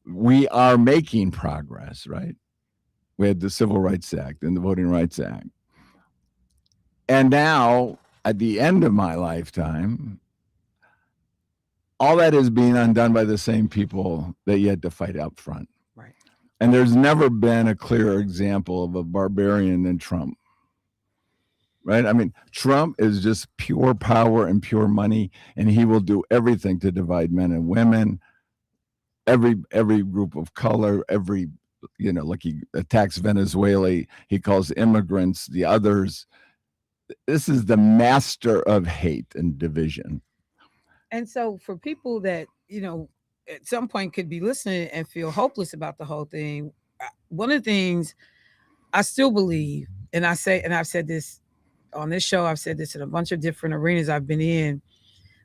Speaker 4: we are making progress, right? We had the Civil Rights Act and the Voting Rights Act. And now, at the end of my lifetime, all that is being undone by the same people that you had to fight up front.
Speaker 1: Right.
Speaker 4: And there's never been a clearer example of a barbarian than Trump. Right? I mean, Trump is just pure power and pure money, and he will do everything to divide men and women, every group of color, like he attacks Venezuela, he calls immigrants the others. This is the master of hate and division.
Speaker 1: And so for people that, at some point could be listening and feel hopeless about the whole thing, one of the things I still believe, and I've said this on this show, I've said this in a bunch of different arenas I've been in,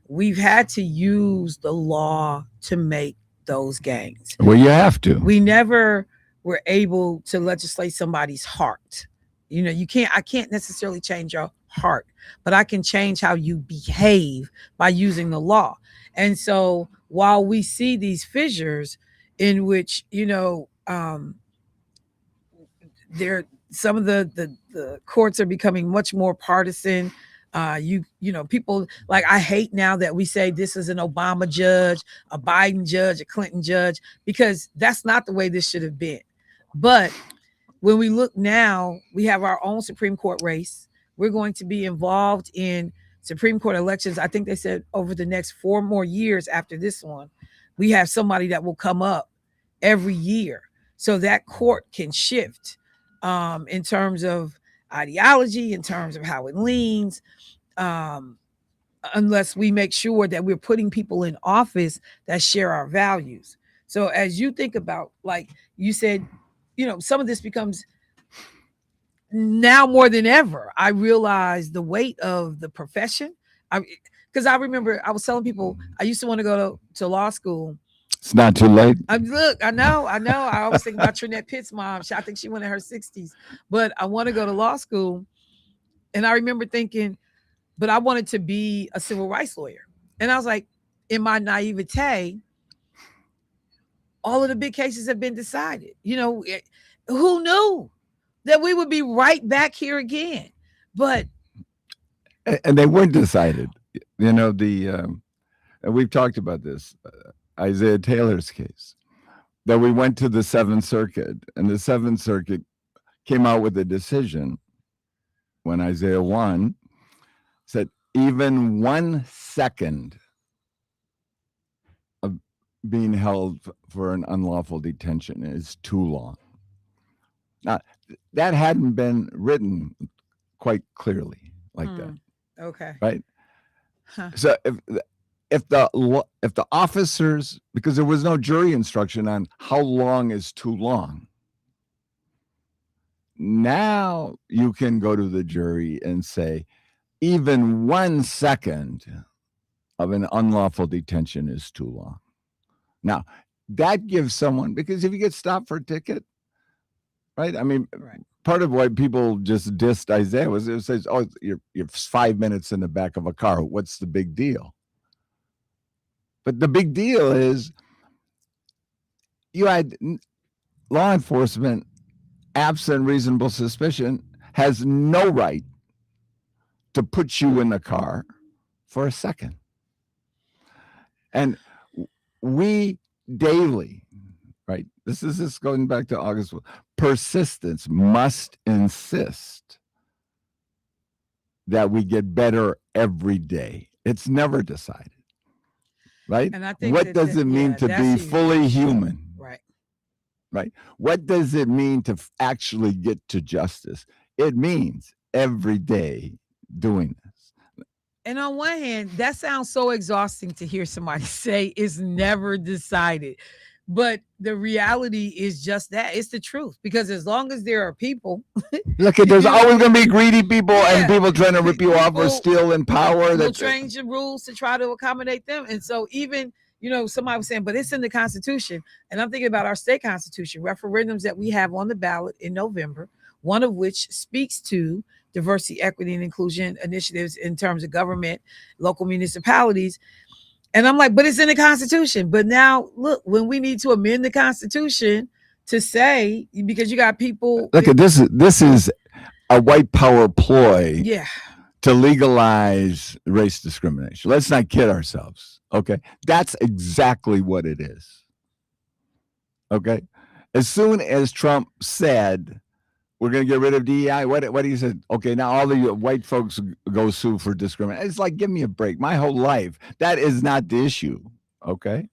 Speaker 1: we've had to use the law to make those gains.
Speaker 4: Well, you have to.
Speaker 1: We never were able to legislate somebody's heart. I can't necessarily change your heart, but I can change how you behave by using the law. And so while we see these fissures in which, some of the courts are becoming much more partisan. People like, I hate now that we say this is an Obama judge, a Biden judge, a Clinton judge, because that's not the way this should have been. But when we look now, we have our own Supreme Court race. We're going to be involved in Supreme Court elections. I think they said over the next 4 more years after this one, we have somebody that will come up every year. So that court can shift in terms of ideology, in terms of how it leans. unless we make sure that we're putting people in office that share our values. So as you think about, like you said, some of this becomes now more than ever. I realize the weight of the profession. Because I remember I was telling people I used to want to go to law school.
Speaker 4: It's not too late.
Speaker 1: Look, I know. I always think about Trinette Pitt's mom. I think she went in her 60s, but I want to go to law school. And I remember thinking, but I wanted to be a civil rights lawyer. And I was like, in my naivete, all of the big cases have been decided. Who knew that we would be right back here again? But
Speaker 4: and they weren't decided. And we've talked about this, Isaiah Taylor's case, that we went to the Seventh Circuit, and the Seventh Circuit came out with a decision when Isaiah won, said even 1 second of being held for an unlawful detention is too long. Now, that hadn't been written quite clearly like that.
Speaker 1: Okay.
Speaker 4: Right. Huh. So if the officers, because there was no jury instruction on how long is too long, now you can go to the jury and say even 1 second of an unlawful detention is too long. Now that gives someone, because if you get stopped for a ticket, right? I mean, right. Part of why people just dissed Isaiah was it says, "Oh, you're 5 minutes in the back of a car. What's the big deal?" But the big deal is you had law enforcement, absent reasonable suspicion, has no right to put you in the car for a second. And we daily, right? This is going back to August. Persistence must insist that we get better every day. It's never decided, right?
Speaker 1: And I think
Speaker 4: what does it mean to be fully human?
Speaker 1: Right.
Speaker 4: Right. What does it mean to actually get to justice? It means every day doing this.
Speaker 1: And on one hand, that sounds so exhausting to hear somebody say it's never decided. But the reality is just that. It's the truth. Because as long as there are people.
Speaker 4: Look, there's always going to be greedy people and people trying to rip you off or steal in power.
Speaker 1: They'll change the rules to try to accommodate them. And so even, somebody was saying, but it's in the Constitution. And I'm thinking about our state constitution, referendums that we have on the ballot in November, one of which speaks to diversity, equity, and inclusion initiatives in terms of government, local municipalities. And I'm like, but it's in the Constitution. But now, look, when we need to amend the Constitution to say, because you got people.
Speaker 4: Look, this is a white power ploy to legalize race discrimination. Let's not kid ourselves. Okay. That's exactly what it is. Okay. As soon as Trump said, we're going to get rid of DEI. What he said? Okay, now all the white folks go sue for discrimination. It's like, give me a break. My whole life, that is not the issue. Okay,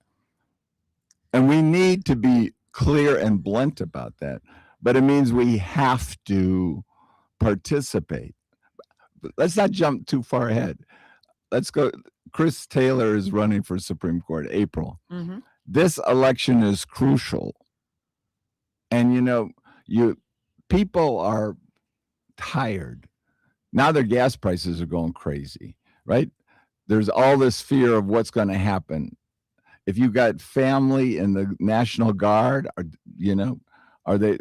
Speaker 4: and we need to be clear and blunt about that. But it means we have to participate. But let's not jump too far ahead. Let's go. Chris Taylor is running for Supreme Court, April. Mm-hmm. This election is crucial, and people are tired. Now their gas prices are going crazy, right? There's all this fear of what's going to happen. If you got family in the National Guard, are they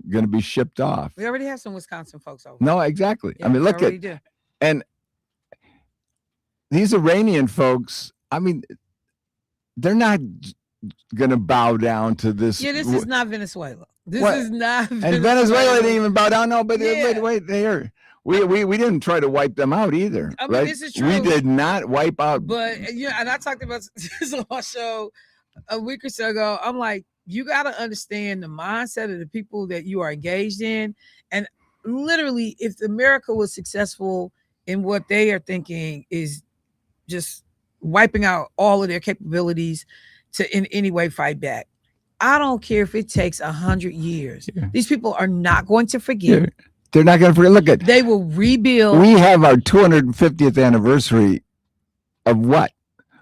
Speaker 4: going to be shipped off?
Speaker 1: We already have some Wisconsin folks over.
Speaker 4: No, exactly. Yeah, I mean, look at, and these Iranian folks, I mean, they're not going to bow down to this.
Speaker 1: Yeah, this is not Venezuela. This is not
Speaker 4: Venezuela. And Venezuela didn't even bow down. No, but wait, there. We didn't try to wipe them out either. I mean, right? This is true. We did not wipe out.
Speaker 1: But and I talked about this on our show a week or so ago. I'm like, you got to understand the mindset of the people that you are engaged in. And literally, if America was successful in what they are thinking is just wiping out all of their capabilities to in any way fight back, I don't care if it takes 100 years. Yeah. These people are not going to forget.
Speaker 4: They're not going to forget. Look at,
Speaker 1: They will rebuild.
Speaker 4: we have our 250th anniversary of what?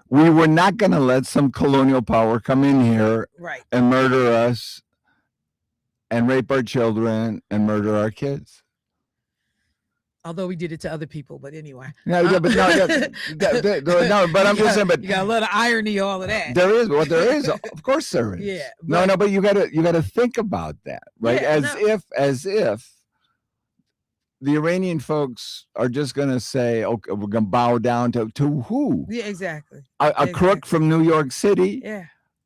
Speaker 4: We were not going to let some colonial power come in here
Speaker 1: Right.
Speaker 4: and murder us and rape our children and murder our kids.
Speaker 1: Although we did it to other people, but anyway.
Speaker 4: No, yeah, but no, but I'm just saying, but
Speaker 1: you got a lot of irony, all of that.
Speaker 4: there is, well, there is, of course there is.
Speaker 1: Yeah,
Speaker 4: No, but you gotta think about that, right?
Speaker 1: Yeah,
Speaker 4: as if the Iranian folks are just gonna say, okay, we're gonna bow down to who?
Speaker 1: Yeah, exactly.
Speaker 4: A crook from New York City?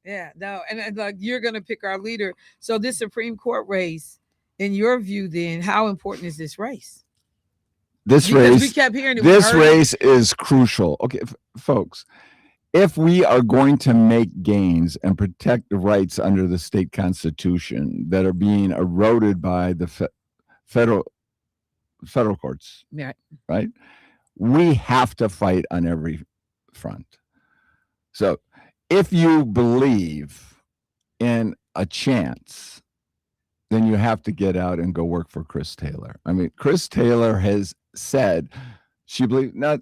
Speaker 1: Yeah, no, and like you're gonna pick our leader. So this Supreme Court race, in your view, then how important is this race?
Speaker 4: This
Speaker 1: Because
Speaker 4: race,
Speaker 1: we kept hearing it.
Speaker 4: this race is crucial. Okay, folks, if we are going to make gains and protect the rights under the state constitution that are being eroded by the federal courts, right? We have to fight on every front. So if you believe in a chance, then you have to get out and go work for Chris Taylor. I mean, Chris Taylor has said she believes not,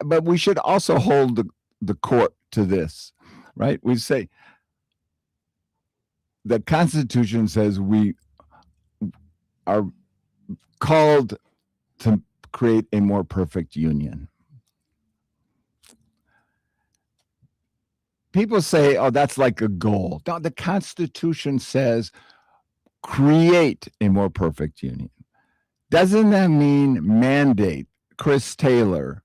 Speaker 4: but we should also hold the court to this, right? We say the Constitution says we are called to create a more perfect union. People say, oh, that's like a goal. No, the Constitution says create a more perfect union. Doesn't that mean mandate Chris Taylor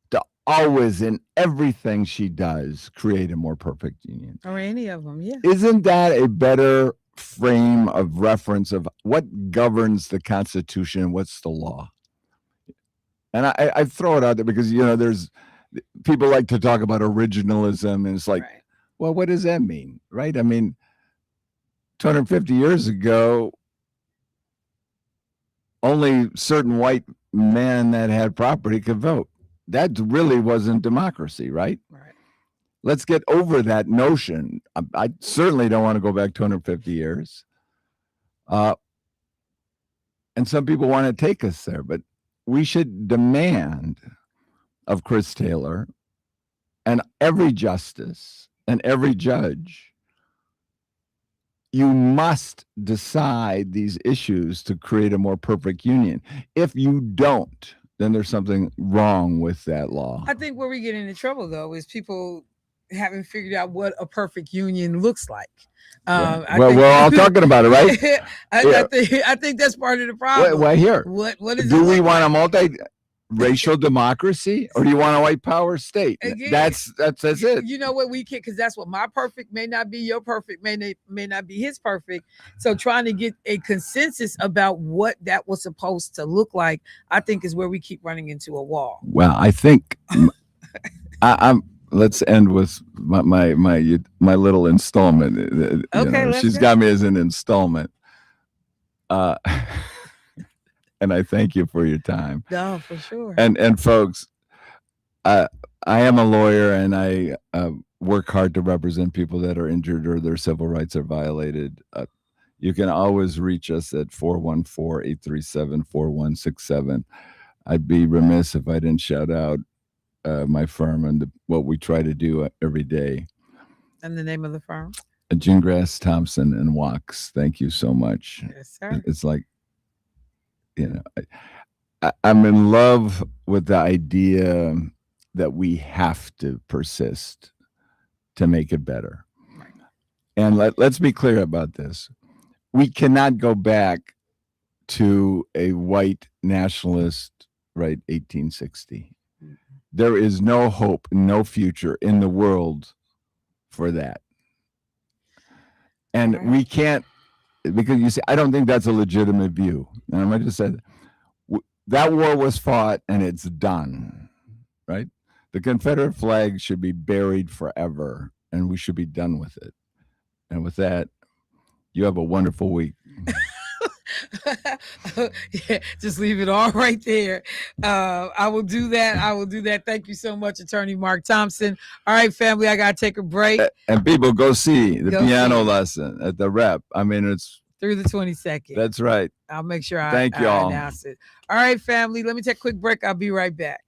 Speaker 4: to always, in everything she does, create a more perfect union?
Speaker 1: Or any of them, yeah.
Speaker 4: Isn't that a better frame of reference of what governs the Constitution and what's the law? And I throw it out there because, you know, there's people like to talk about originalism, and it's like,
Speaker 1: Right.
Speaker 4: well, what does that mean? Right? I mean, 250 years ago, only certain white men that had property could vote. That really wasn't democracy, right?
Speaker 1: Right.
Speaker 4: Let's get over that notion. I certainly don't want to go back 250 years. And some people want to take us there, but we should demand of Chris Taylor and every justice and every judge, you must decide these issues to create a more perfect union. If you don't, then there's something wrong with that law.
Speaker 1: I think where we get into trouble, though, is people haven't figured out what a perfect union looks like.
Speaker 4: Well, we're all talking about it, right?
Speaker 1: I think that's part of the problem.
Speaker 4: Well, here.
Speaker 1: What is
Speaker 4: do
Speaker 1: it
Speaker 4: we
Speaker 1: look
Speaker 4: want
Speaker 1: like?
Speaker 4: a multi-racial democracy, or do you want a white power state?
Speaker 1: Again,
Speaker 4: That's it.
Speaker 1: You know what, we can, because that's what my perfect may not be, your perfect may not be his perfect. So trying to get a consensus about what that was supposed to look like, I think, is where we keep running into a wall.
Speaker 4: Well, I think I'm. Let's end with my little installment.
Speaker 1: Okay,
Speaker 4: she's got me as an installment. And I thank you for your time.
Speaker 1: No, for sure.
Speaker 4: And folks, I am a lawyer, and I work hard to represent people that are injured or their civil rights are violated. You can always reach us at 414-837-4167. I'd be remiss if I didn't shout out my firm and what we try to do every day. And
Speaker 1: the name of the firm?
Speaker 4: Gingrass, Thompson, and Wax. Thank you so much.
Speaker 1: Yes, sir.
Speaker 4: It's like, you know, I'm in love with the idea that we have to persist to make it better.
Speaker 1: Right.
Speaker 4: And let's be clear about this. We cannot go back to a white nationalist, right, 1860. There is no hope, no future in the world for that. And we can't, because you see, I don't think that's a legitimate view. And I might just say that war was fought and it's done, right? The Confederate flag should be buried forever, and we should be done with it. And with that, you have a wonderful week.
Speaker 1: Yeah, just leave it all right there. I will do that. Thank you so much, Attorney Mark Thompson. All right, family, I gotta take a break.
Speaker 4: And people, go see the piano lesson at the Rep. I mean, it's
Speaker 1: through the 22nd.
Speaker 4: That's right.
Speaker 1: I'll make sure
Speaker 4: Thank
Speaker 1: I
Speaker 4: y'all.
Speaker 1: announce it. All right, family. Let me take a quick break. I'll be right back.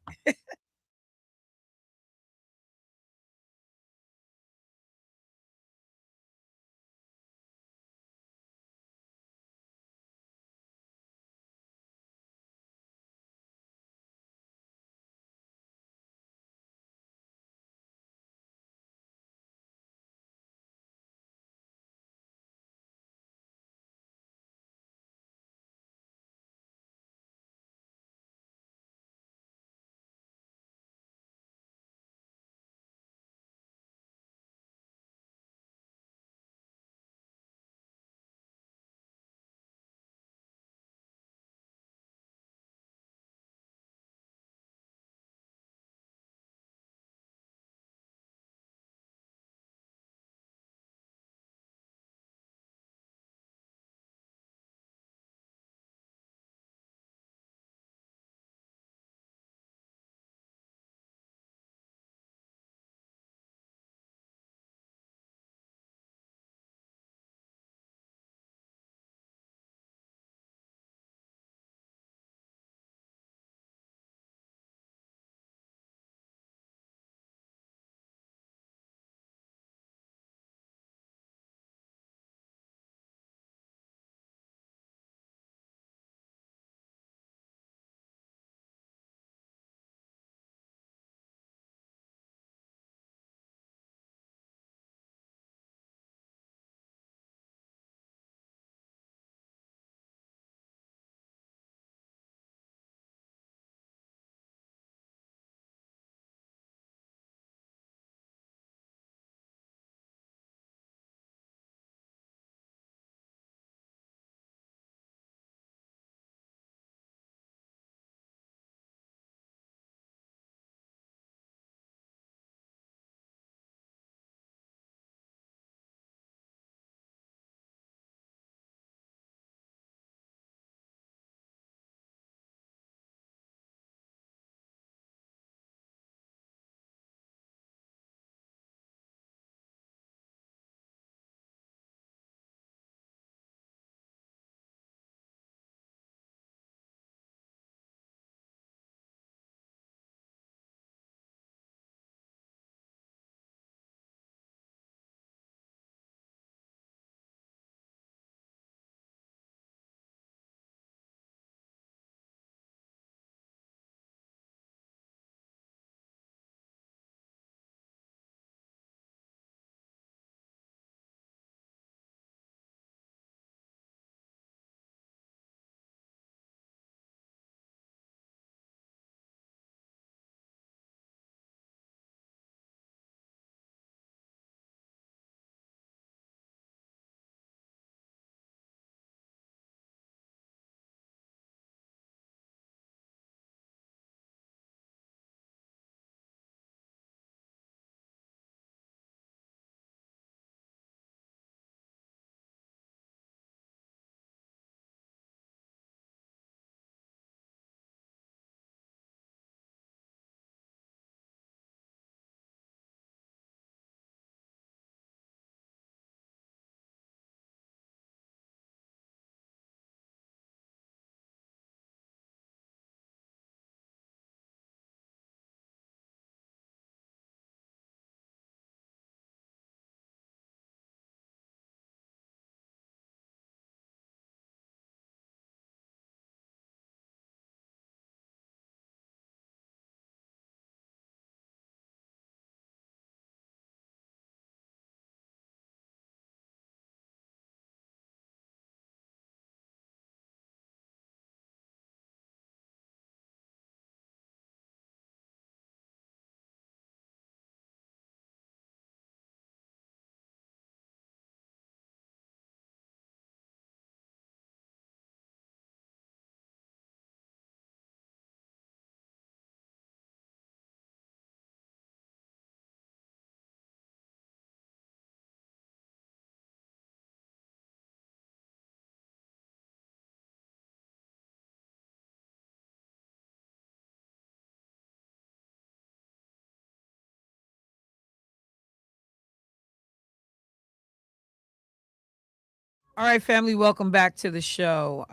Speaker 1: All right, family, welcome back to the show.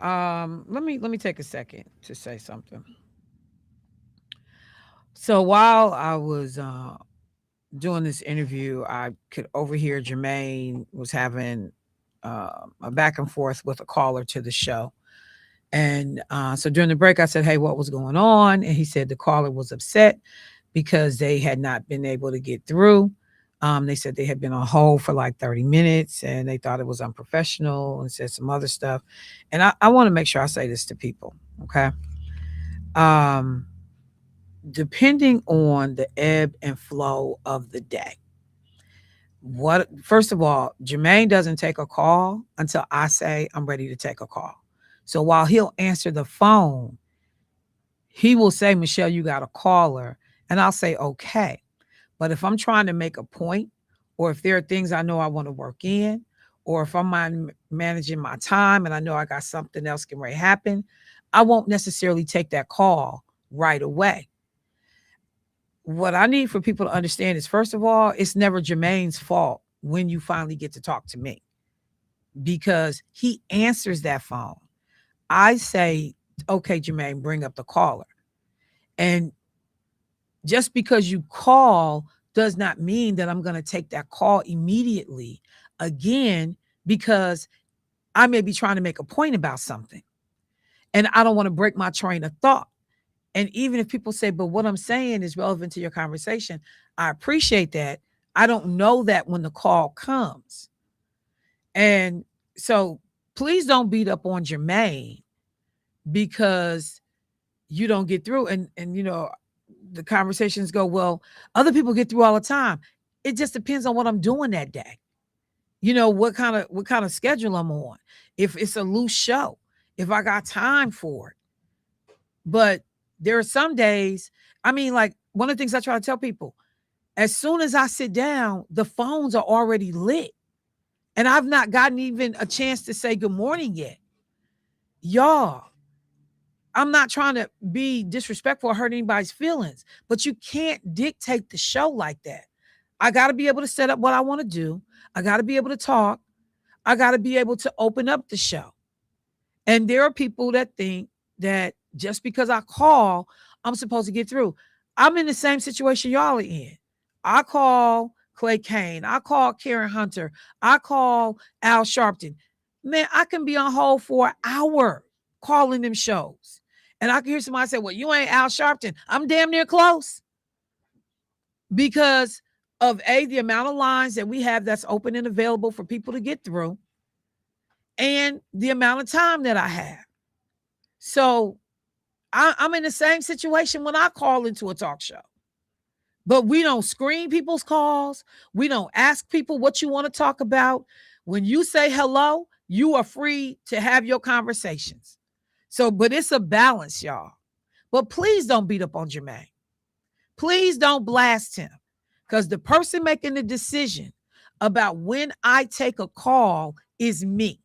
Speaker 1: Let me take a second to say something. So while I was doing this interview, I could overhear Jermaine was having a back and forth with a caller to the show. And so during the break, I said, "Hey, what was going on?" And he said the caller was upset because they had not been able to get through. They said they had been on hold for like 30 minutes and they thought it was unprofessional and said some other stuff. And I want to make sure I say this to people, okay? Um, Depending on the ebb and flow of the day, what first of all, Jermaine doesn't take a call until I say I'm ready to take a call. So while he'll answer the phone, he will say, "Michelle, you got a caller," and I'll say, "Okay." But if I'm trying to make a point, or if there are things I know I want to work in, or if I'm managing my time and I know I got something else can ready to happen, I won't necessarily take that call right away. What I need for people to understand is, first of all, it's never Jermaine's fault when you finally get to talk to me because he answers that phone. I say, "Okay, Jermaine, bring up the caller." And just because you call does not mean that I'm going to take that call immediately again, because I may be trying to make a point about something and I don't want to break my train of thought. And even if people say, "But what I'm saying is relevant to your conversation," I appreciate that. I don't know that when the call comes. And so please don't beat up on Jermaine because you don't get through. And the conversations go, "Well, other people get through all the time." It just depends on what I'm doing that day. What kind of schedule I'm on. If it's a loose show, if I got time for it. But there are some days, like one of the things I try to tell people, as soon as I sit down, the phones are already lit. And I've not gotten even a chance to say good morning yet. Y'all, I'm not trying to be disrespectful or hurt anybody's feelings, but you can't dictate the show like that. I got to be able to set up what I want to do. I got to be able to talk. I got to be able to open up the show. And there are people that think that just because I call, I'm supposed to get through. I'm in the same situation y'all are in. I call Clay Kane. I call Karen Hunter. I call Al Sharpton. Man, I can be on hold for an hour calling them shows. And I can hear somebody say, "Well, you ain't Al Sharpton." I'm damn near close because of the amount of lines that we have that's open and available for people to get through and the amount of time that I have. So I'm in the same situation when I call into a talk show. But we don't screen people's calls. We don't ask people what you want to talk about. When you say hello, you are free to have your conversations. So, but it's a balance, y'all. But please don't beat up on Jermaine. Please don't blast him, because the person making the decision about when I take a call is me.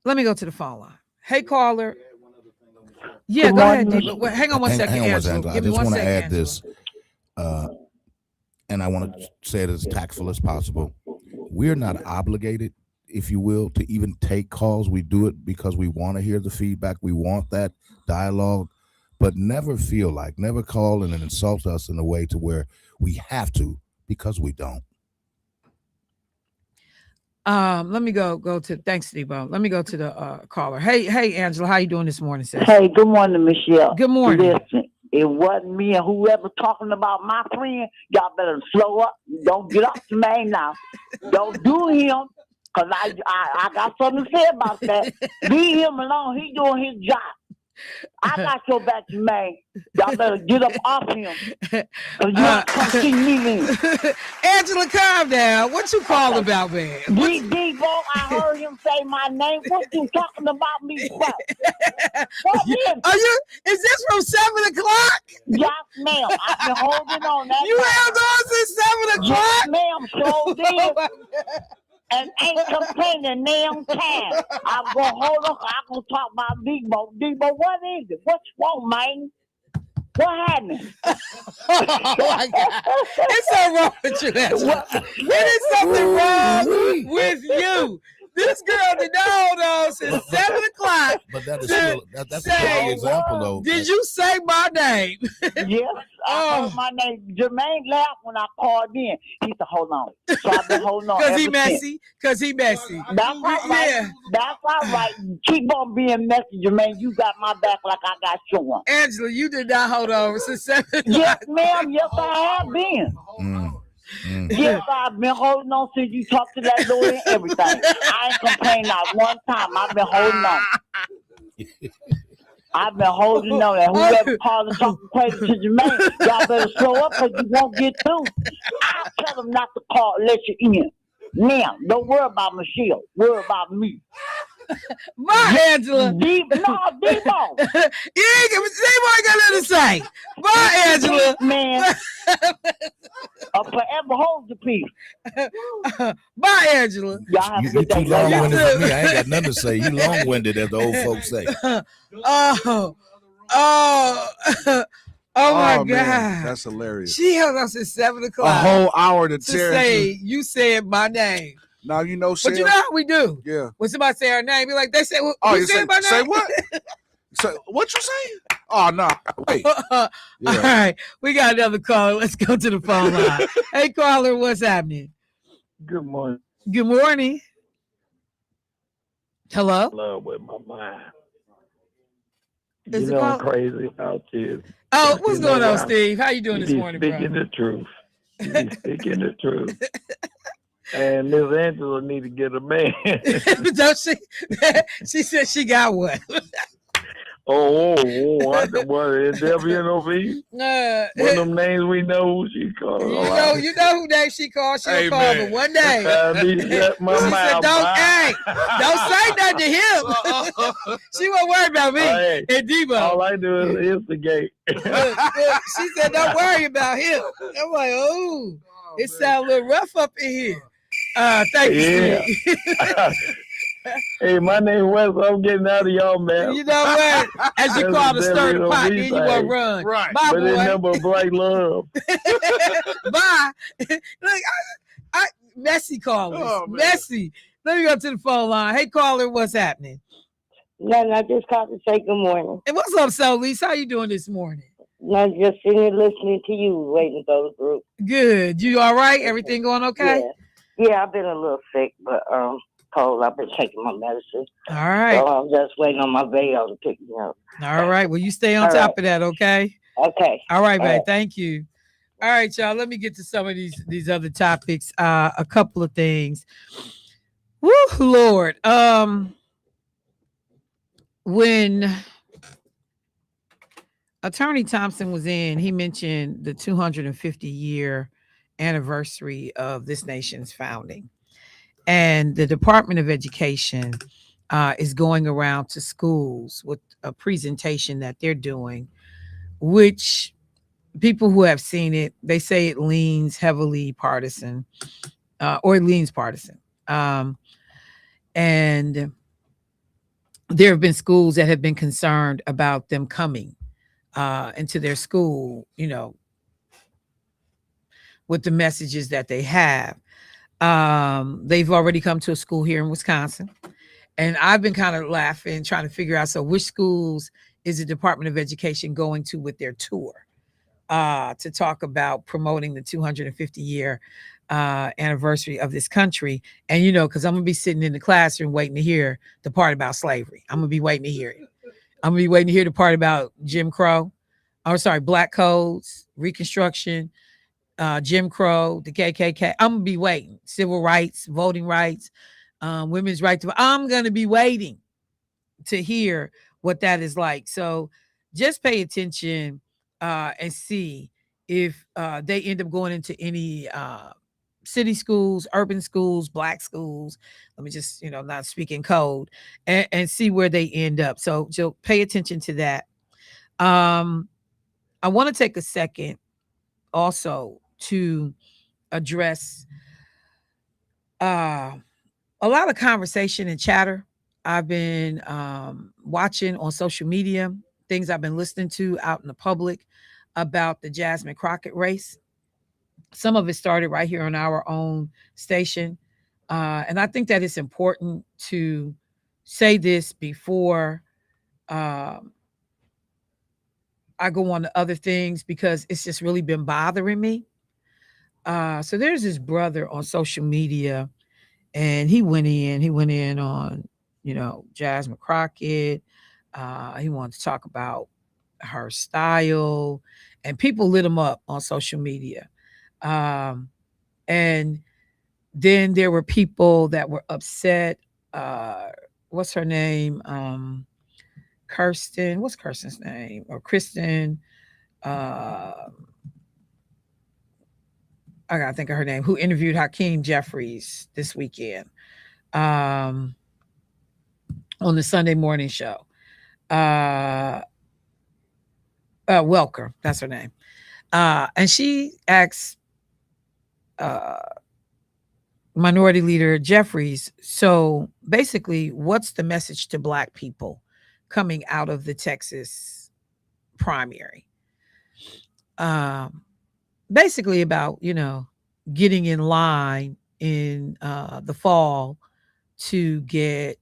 Speaker 1: Let me go to the phone line. Hey, caller. Yeah, go ahead, D. But hang on one second,
Speaker 3: Hang on one
Speaker 1: Angela.
Speaker 3: second. I
Speaker 1: Give me
Speaker 3: just
Speaker 1: one
Speaker 3: want to
Speaker 1: second,
Speaker 3: add
Speaker 1: Angela.
Speaker 3: this, and I want to say it as tactful as possible. We're not obligated, if you will, to even take calls. We do it because we want to hear the feedback. We want that dialogue, but never call and insult us in a way to where we have to, because we don't.
Speaker 1: Let me go to thanks, Debo. Let me go to the caller. Hey, Angela, how you doing this morning, sis?
Speaker 5: Hey, good morning, Michelle.
Speaker 1: Good morning.
Speaker 5: Listen, it wasn't me, and whoever talking about my friend, y'all better slow up. Don't get up to me now. Don't do him, because I got something to say about that. Leave him alone. He doing his job. I got your back, man. Y'all better get up off him. Cause you come see me then.
Speaker 1: Angela, calm down. What you calling about, man?
Speaker 5: Debo, I heard him say my name. What you talking about me for?
Speaker 1: Is this from 7:00?
Speaker 5: Yes, ma'am. I've been holding on that.
Speaker 1: You held on since 7:00?
Speaker 5: Yes, ma'am. So did. And ain't complaining damn time. I'm gonna hold on. I'm gonna talk about Debo. Debo, what is it? What's wrong, man? What happened?
Speaker 1: Oh my God. It's something wrong with you, Angela. It is something wrong with you. This girl did not hold on since 7 o'clock.
Speaker 3: But that is still that's a
Speaker 1: Say,
Speaker 3: good example, though.
Speaker 1: Did you say my name?
Speaker 5: Yes, I heard my name. Jermaine laughed when I called in. He said, "Hold on." So I've been holding on.
Speaker 1: Because he
Speaker 5: ever
Speaker 1: messy.
Speaker 5: since.
Speaker 1: Because he messy.
Speaker 5: That's all right.
Speaker 1: Yeah.
Speaker 5: That's all right. Keep on being messy, Jermaine. You got my back like I got yours.
Speaker 1: Angela, you did not hold on since 7 o'clock.
Speaker 5: Yes, ma'am. Yes, I have been. Yes, I've been holding on since you talked to that lawyer and everything. I ain't complaining not one time. I've been holding on. I've been holding on. And whoever calls and talking crazy to Jermaine, y'all better slow up because you won't get through. I tell them not to call and let you in. Now, don't worry about Michelle. Worry about me.
Speaker 1: Bye, Angela.
Speaker 5: Debo.
Speaker 1: You ain't got nothing to say. Bye, Angela.
Speaker 5: Man, a forever hold your peace.
Speaker 1: Bye, Angela.
Speaker 5: Y'all have a
Speaker 3: You
Speaker 5: good
Speaker 3: too
Speaker 5: day.
Speaker 3: long-winded for me. I ain't got nothing to say. You long-winded, as the old folks say.
Speaker 1: Oh my
Speaker 2: man,
Speaker 1: God.
Speaker 2: that's hilarious.
Speaker 1: She held us at 7
Speaker 2: A
Speaker 1: o'clock
Speaker 2: whole hour to
Speaker 1: to
Speaker 2: tear
Speaker 1: say
Speaker 2: into.
Speaker 1: you said my name.
Speaker 2: Now you know.
Speaker 1: But you know how we do.
Speaker 2: Yeah.
Speaker 1: When somebody say our name, be like, they say, well,
Speaker 2: Oh,
Speaker 1: you
Speaker 2: you
Speaker 1: said
Speaker 2: say,
Speaker 1: my name?
Speaker 2: say what? Say what you say? Oh no! Wait.
Speaker 1: All right, we got another caller. Let's go to the phone line. Hey, caller, what's happening?
Speaker 6: Good morning.
Speaker 1: Good morning. Hello.
Speaker 6: Love with my mind.
Speaker 1: Is
Speaker 6: You
Speaker 1: it
Speaker 6: know I'm
Speaker 1: called-
Speaker 6: crazy about this.
Speaker 1: Oh, what's
Speaker 6: You know
Speaker 1: going on,
Speaker 6: why?
Speaker 1: Steve? How you doing
Speaker 6: You
Speaker 1: this
Speaker 6: be
Speaker 1: morning,
Speaker 6: speaking
Speaker 1: bro?
Speaker 6: the truth. You be speaking the truth. And Miss Angela need to get a man.
Speaker 1: Don't she? She said she got one.
Speaker 6: I don't want WNOV. One of them names we know who she called.
Speaker 1: You know who name she called. She'll
Speaker 2: Hey,
Speaker 1: call
Speaker 2: man.
Speaker 1: but one day.
Speaker 6: Shut my
Speaker 1: She
Speaker 6: mouth.
Speaker 1: said, don't say nothing to him. She won't worry about me
Speaker 6: Hey,
Speaker 1: and Debo.
Speaker 6: all I do is instigate.
Speaker 1: Look, she said, don't worry about him. I'm like, oh, it sounds a little rough up in here. Thank you, Steve.
Speaker 6: Hey, my name Wes. I'm getting out of y'all, man.
Speaker 1: You know what? As you
Speaker 6: That's
Speaker 1: call the
Speaker 6: a
Speaker 1: stir the
Speaker 6: WNOV
Speaker 1: pot, then you want to
Speaker 6: thing.
Speaker 1: run.
Speaker 2: Right.
Speaker 1: Bye,
Speaker 6: But it's
Speaker 1: boy.
Speaker 6: number black love.
Speaker 1: Bye. Look, I messy callers.
Speaker 2: Oh, man.
Speaker 1: Messy. Let me go to the phone line. Hey, caller, what's happening?
Speaker 7: No, I just called to say good morning.
Speaker 1: And what's up, Solis? How you doing this morning?
Speaker 7: No, just sitting here listening to you, waiting for the group.
Speaker 1: Good. You all right? Everything going okay?
Speaker 7: Yeah, I've been a little sick, but cold. I've been taking my medicine.
Speaker 1: All right.
Speaker 7: So I'm just waiting on my veil to pick me up.
Speaker 1: All right. Well, you stay on
Speaker 7: All
Speaker 1: top
Speaker 7: right.
Speaker 1: of that, okay?
Speaker 7: Okay.
Speaker 1: All right,
Speaker 7: All
Speaker 1: man.
Speaker 7: right.
Speaker 1: Thank you. All right, y'all. Let me get to some of these other topics. A couple of things. Woo, Lord. When Attorney Thompson was in, he mentioned the 250-year anniversary of this nation's founding. And the Department of Education is going around to schools with a presentation that they're doing, which people who have seen it, they say it leans heavily partisan, or it leans partisan. And there have been schools that have been concerned about them coming into their school, with the messages that they have. They've already come to a school here in Wisconsin. And I've been kind of laughing, trying to figure out, so which schools is the Department of Education going to with their tour to talk about promoting the 250-year anniversary of this country? And, because I'm going to be sitting in the classroom waiting to hear the part about slavery. I'm going to be waiting to hear it. I'm going to be waiting to hear the part about Jim Crow. Black codes, Reconstruction, Jim Crow, the KKK. I'm going to be waiting. Civil rights, voting rights, women's right to. I'm going to be waiting to hear what that is like. So just pay attention and see if they end up going into any city schools, urban schools, black schools. Let me just, not speaking code, and see where they end up. So pay attention to that. I want to take a second also to address a lot of conversation and chatter I've been watching on social media things I've been listening to out in the public about the Jasmine Crockett race. Some of it started right here on our own station. And I think that it's important to say this before um, I go on to other things because it's just really been bothering me. So there's this brother on social media, and he went in on, Jasmine Crockett. He wanted to talk about her style, and people lit him up on social media. Um, and then there were people that were upset. What's her name? Kirsten. What's Kirsten's name? Or Kristen. Uh, I gotta think of her name. Who interviewed Hakeem Jeffries this weekend on the Sunday morning show? Welker, that's her name. And she asked Minority Leader Jeffries, so basically, what's the message to Black people coming out of the Texas primary? Basically about, getting in line in the fall to get,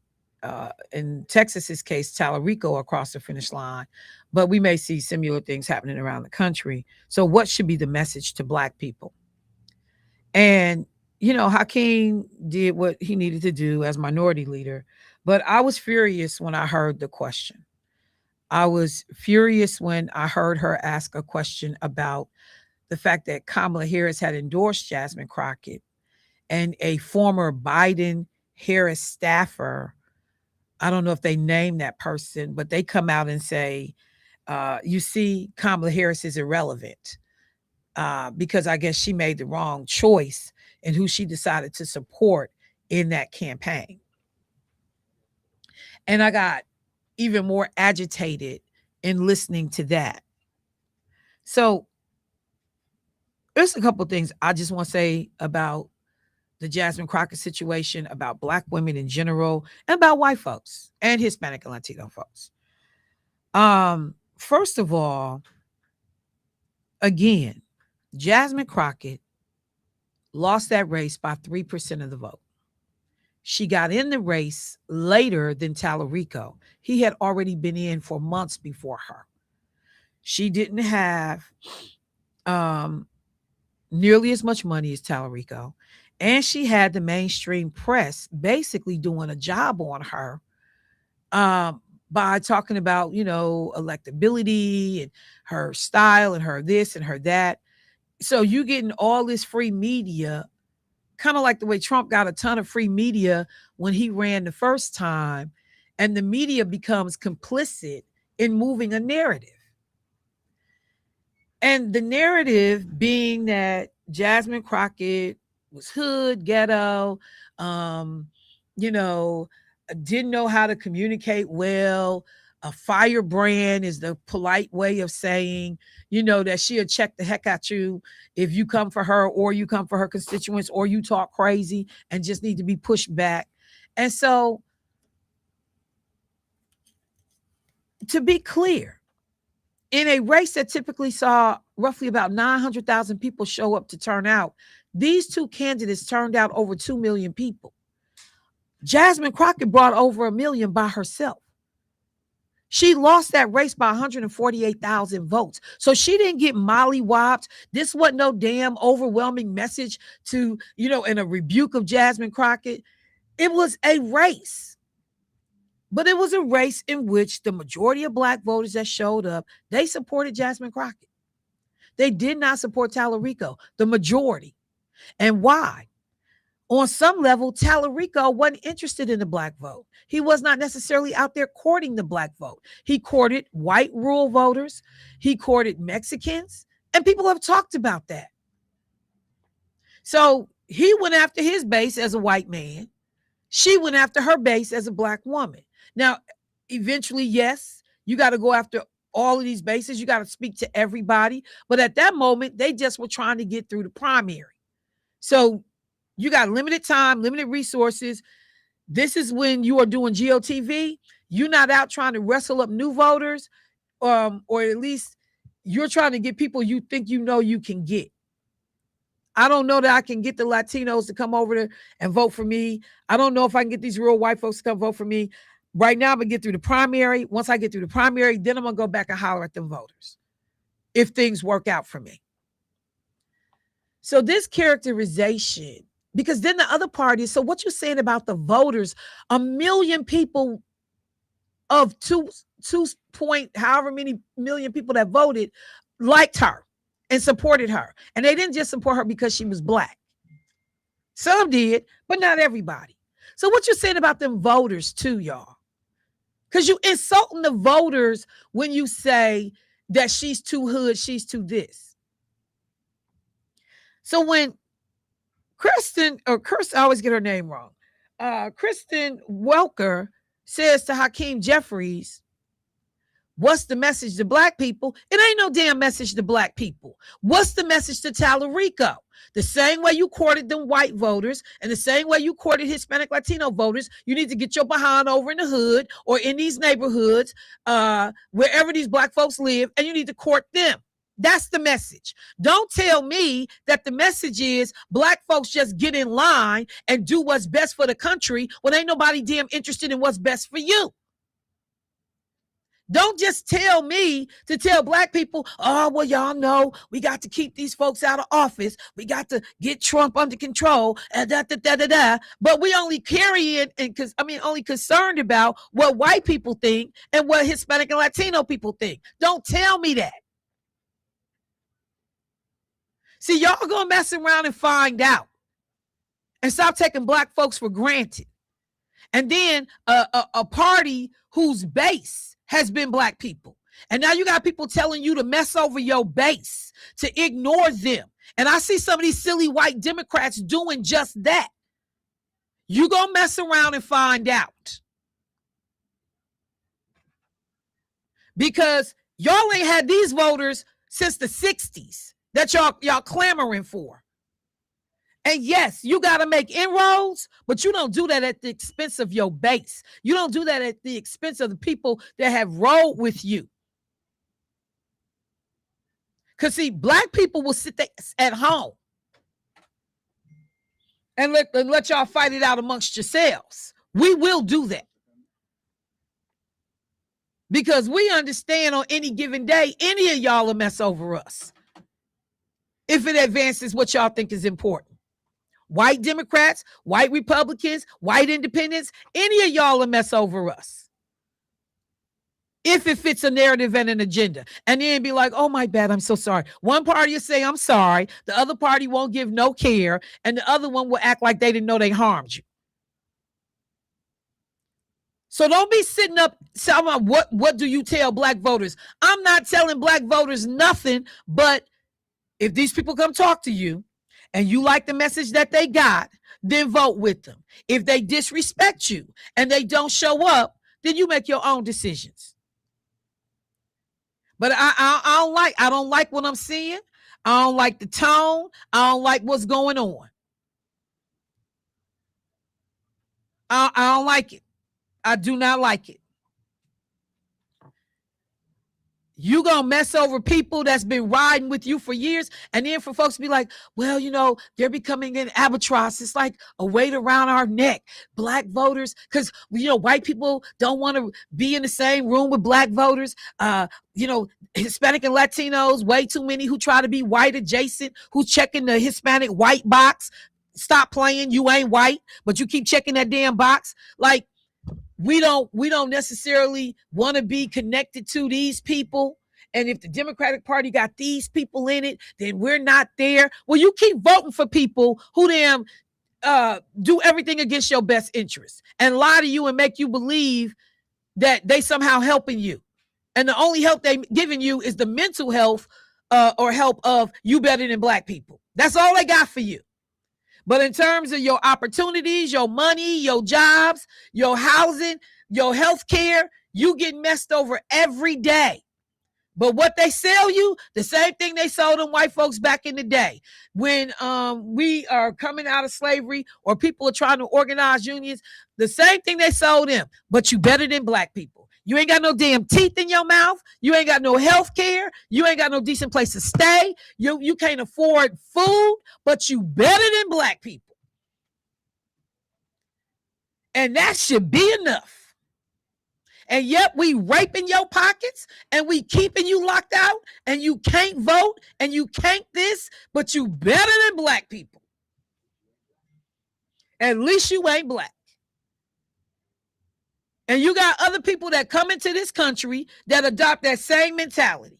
Speaker 1: in Texas's case, Tallarico across the finish line. But we may see similar things happening around the country. So what should be the message to Black people? And, Hakeem did what he needed to do as minority leader. But I was furious when I heard the question. I was furious when I heard her ask a question about the fact that Kamala Harris had endorsed Jasmine Crockett, and a former Biden Harris staffer, I don't know if they named that person, but they come out and say, you see, Kamala Harris is irrelevant because I guess she made the wrong choice in who she decided to support in that campaign. And I got even more agitated in listening to that. So there's a couple of things I just want to say about the Jasmine Crockett situation, about Black women in general, and about white folks and Hispanic and Latino folks. First of all, again, Jasmine Crockett lost that race by 3% of the vote. She got in the race later than Tallarico. He had already been in for months before her. She didn't have nearly as much money as Tallarico. And she had the mainstream press basically doing a job on her by talking about, electability and her style and her this and her that. So you getting all this free media, kind of like the way Trump got a ton of free media when he ran the first time, and the media becomes complicit in moving a narrative. And the narrative being that Jasmine Crockett was hood, ghetto, didn't know how to communicate well. A firebrand is the polite way of saying, that she'll check the heck out you if you come for her or you come for her constituents or you talk crazy and just need to be pushed back. And so, to be clear, in a race that typically saw roughly about 900,000 people show up to turn out, these two candidates turned out over 2 million people. Jasmine Crockett brought over 1 million by herself. She lost that race by 148,000 votes. So she didn't get mollywopped. This wasn't no damn overwhelming message to, in a rebuke of Jasmine Crockett. It was a race. But it was a race in which the majority of Black voters that showed up, they supported Jasmine Crockett. They did not support Tallarico, the majority. And why? On some level, Tallarico wasn't interested in the Black vote. He was not necessarily out there courting the Black vote. He courted white rural voters. He courted Mexicans. And people have talked about that. So he went after his base as a white man. She went after her base as a Black woman. Now, eventually, yes, you got to go after all of these bases. You got to speak to everybody. But at that moment, they just were trying to get through the primary. So you got limited time, limited resources. This is when you are doing GOTV. You're not out trying to wrestle up new voters. or at least you're trying to get people you think you know you can get. I don't know that I can get the Latinos to come over there and vote for me. I don't know if I can get these real white folks to come vote for me. Right now, I'm going to get through the primary. Once I get through the primary, then I'm going to go back and holler at them voters if things work out for me. So this characterization, because then the other part is, so what you're saying about the voters, 1 million people of two point however many million people that voted liked her and supported her. And they didn't just support her because she was black. Some did, but not everybody. So what you're saying about them voters too, y'all? Because you insulting the voters when you say that she's too hood, she's too this. So when Kirsten, I always get her name wrong. Kristen Welker says to Hakeem Jeffries, what's the message to black people? It ain't no damn message to black people. What's the message to Tallarico? The same way you courted them white voters and the same way you courted Hispanic Latino voters, you need to get your behind over in the hood or in these neighborhoods, wherever these black folks live, and you need to court them. That's the message. Don't tell me that the message is black folks just get in line and do what's best for the country when ain't nobody damn interested in what's best for you. Don't just tell me to tell black people, oh, well, y'all know we got to keep these folks out of office. We got to get Trump under control. But we only carrying and only concerned about what white people think and what Hispanic and Latino people think. Don't tell me that. See, y'all gonna mess around and find out and stop taking black folks for granted. And then a party whose base has been black people. And now you got people telling you to mess over your base, to ignore them. And I see some of these silly white Democrats doing just that. You gonna mess around and find out. Because y'all ain't had these voters since the 60s that y'all clamoring for. And yes, you got to make inroads, but you don't do that at the expense of your base. You don't do that at the expense of the people that have rolled with you. Because see, black people will sit there at home and let y'all fight it out amongst yourselves. We will do that. Because we understand on any given day, any of y'all will mess over us if it advances what y'all think is important. White Democrats, white Republicans, white independents, any of y'all will mess over us. If it fits a narrative and an agenda. And then be like, oh, my bad, I'm so sorry. One party will say, I'm sorry. The other party won't give no care. And the other one will act like they didn't know they harmed you. So don't be sitting up saying, what do you tell black voters? I'm not telling black voters nothing, but if these people come talk to you, and you like the message that they got, then vote with them. If they disrespect you and they don't show up, then you make your own decisions. But I don't like what I'm seeing. I don't like the tone. I don't like what's going on. I don't like it. I do not like it. You gonna mess over people that's been riding with you for years, and then for folks to be like, well, they're becoming an albatross. It's like a weight around our neck. Black voters, because white people don't want to be in the same room with black voters. Hispanic and Latinos, way too many who try to be white adjacent, who's checking the Hispanic white box. Stop playing. You ain't white, but you keep checking that damn box. Like, we don't necessarily want to be connected to these people. And if the Democratic Party got these people in it, then we're not there. Well, you keep voting for people who do everything against your best interest and lie to you and make you believe that they somehow helping you. And the only help they giving you is the mental health or help of you better than black people. That's all they got for you. But in terms of your opportunities, your money, your jobs, your housing, your health care, you get messed over every day. But what they sell you, the same thing they sold them white folks back in the day. When we are coming out of slavery or people are trying to organize unions, the same thing they sold them. But you better than black people. You ain't got no damn teeth in your mouth. You ain't got no health care. You ain't got no decent place to stay. You can't afford food, but you better than black people. And that should be enough. And yet we raping your pockets and we keeping you locked out and you can't vote and you can't this, but you better than black people. At least you ain't black. And you got other people that come into this country that adopt that same mentality.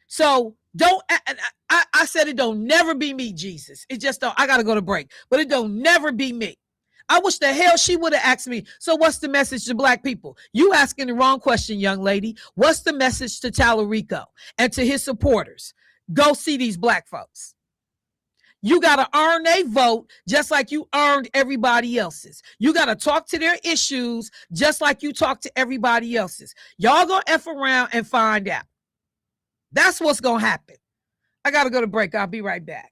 Speaker 1: So I said it don't never be me, Jesus. It just don't, I got to go to break, but it don't never be me. I wish the hell she would have asked me, so what's the message to black people? You asking the wrong question, young lady. What's the message to Tallarico and to his supporters? Go see these black folks. You got to earn a vote just like you earned everybody else's. You got to talk to their issues just like you talk to everybody else's. Y'all gonna F around and find out. That's what's gonna happen. I got to go to break. I'll be right back.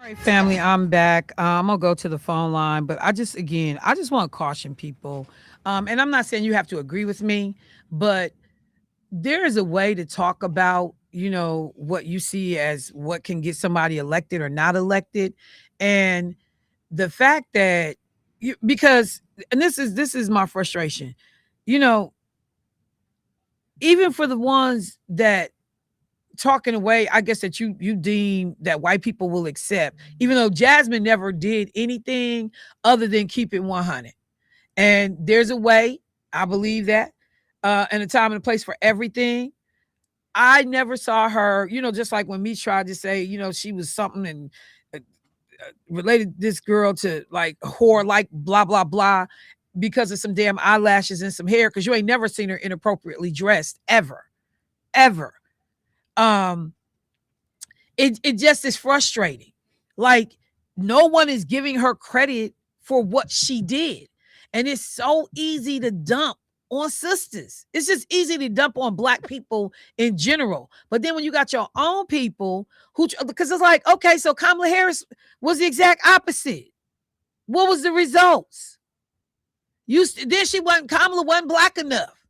Speaker 1: All right, family, I'm back. I'm gonna go to the phone line, but I just want to caution people. And I'm not saying you have to agree with me, but there is a way to talk about, what you see as what can get somebody elected or not elected, and the fact that because, and this is my frustration, you know, even for the ones that talking away, I guess that you deem that white people will accept, even though Jasmine never did anything other than keep it 100. And there's a way, I believe that, and a time and a place for everything. I never saw her, just like when me tried to say, she was something and related this girl to like whore, like blah, blah, blah, because of some damn eyelashes and some hair, because you ain't never seen her inappropriately dressed ever, ever. um it just is frustrating. Like, no one is giving her credit for what she did, and it's so easy to dump on sisters. It's just easy to dump on black people in general, but then when you got your own people because it's like, okay, so Kamala Harris was the exact opposite. What was the results? Kamala wasn't black enough.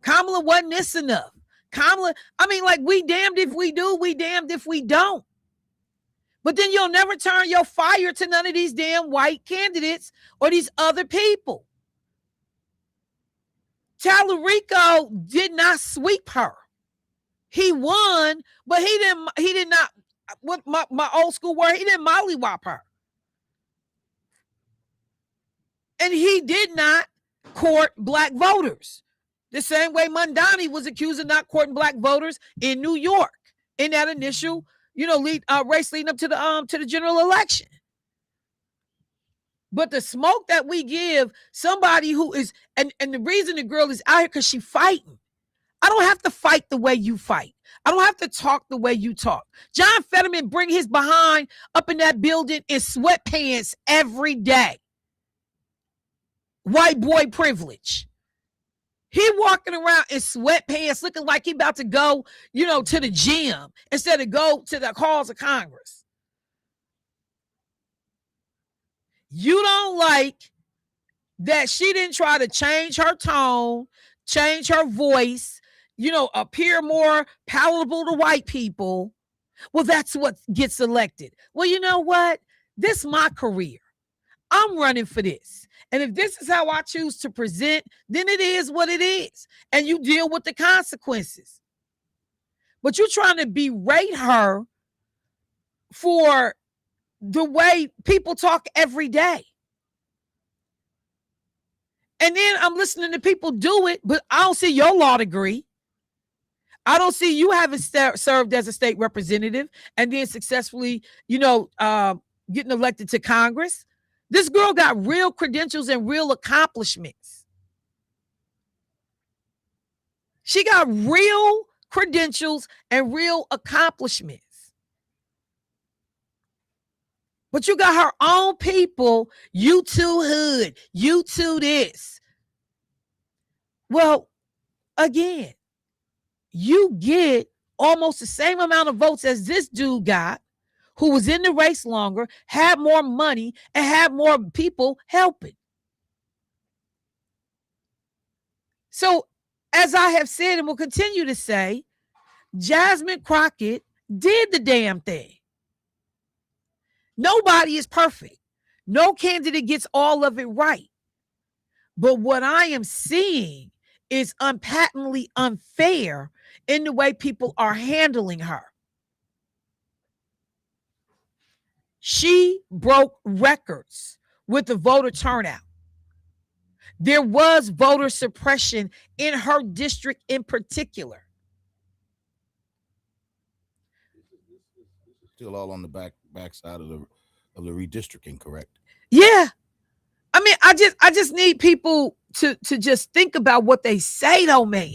Speaker 1: Kamala wasn't this enough. Kamala, I mean, like, we damned if we do, we damned if we don't. But then you'll never turn your fire to none of these damn white candidates or these other people. Tallarico did not sweep her. He won, but he did not, what my old school word, he didn't mollywop her. And he did not court black voters. The same way Mondani was accused of not courting black voters in New York in that initial, race leading up to the general election. But the smoke that we give somebody who is, and the reason the girl is out here because she's fighting. I don't have to fight the way you fight. I don't have to talk the way you talk. John Fetterman bring his behind up in that building in sweatpants every day. White boy privilege. He walking around in sweatpants looking like he about to go, to the gym instead of go to the halls of Congress. You don't like that she didn't try to change her tone, change her voice, appear more palatable to white people. Well, that's what gets elected. Well, you know what? This is my career. I'm running for this. And if this is how I choose to present, then it is what it is. And you deal with the consequences. But you're trying to berate her for the way people talk every day. And then I'm listening to people do it, but I don't see your law degree. I don't see you having served as a state representative and then successfully, getting elected to Congress. This girl got real credentials and real accomplishments. She got real credentials and real accomplishments. But you got her own people, you too hood, you too this. Well, again, you get almost the same amount of votes as this dude got, who was in the race longer, had more money, and had more people helping. So, as I have said and will continue to say, Jasmine Crockett did the damn thing. Nobody is perfect. No candidate gets all of it right. But what I am seeing is unpatently unfair in the way people are handling her. She broke records with the voter turnout. There was voter suppression in her district in particular.
Speaker 3: Still all on the backside of the redistricting, correct?
Speaker 1: Yeah. I mean, I just need people to just think about what they say, though, man.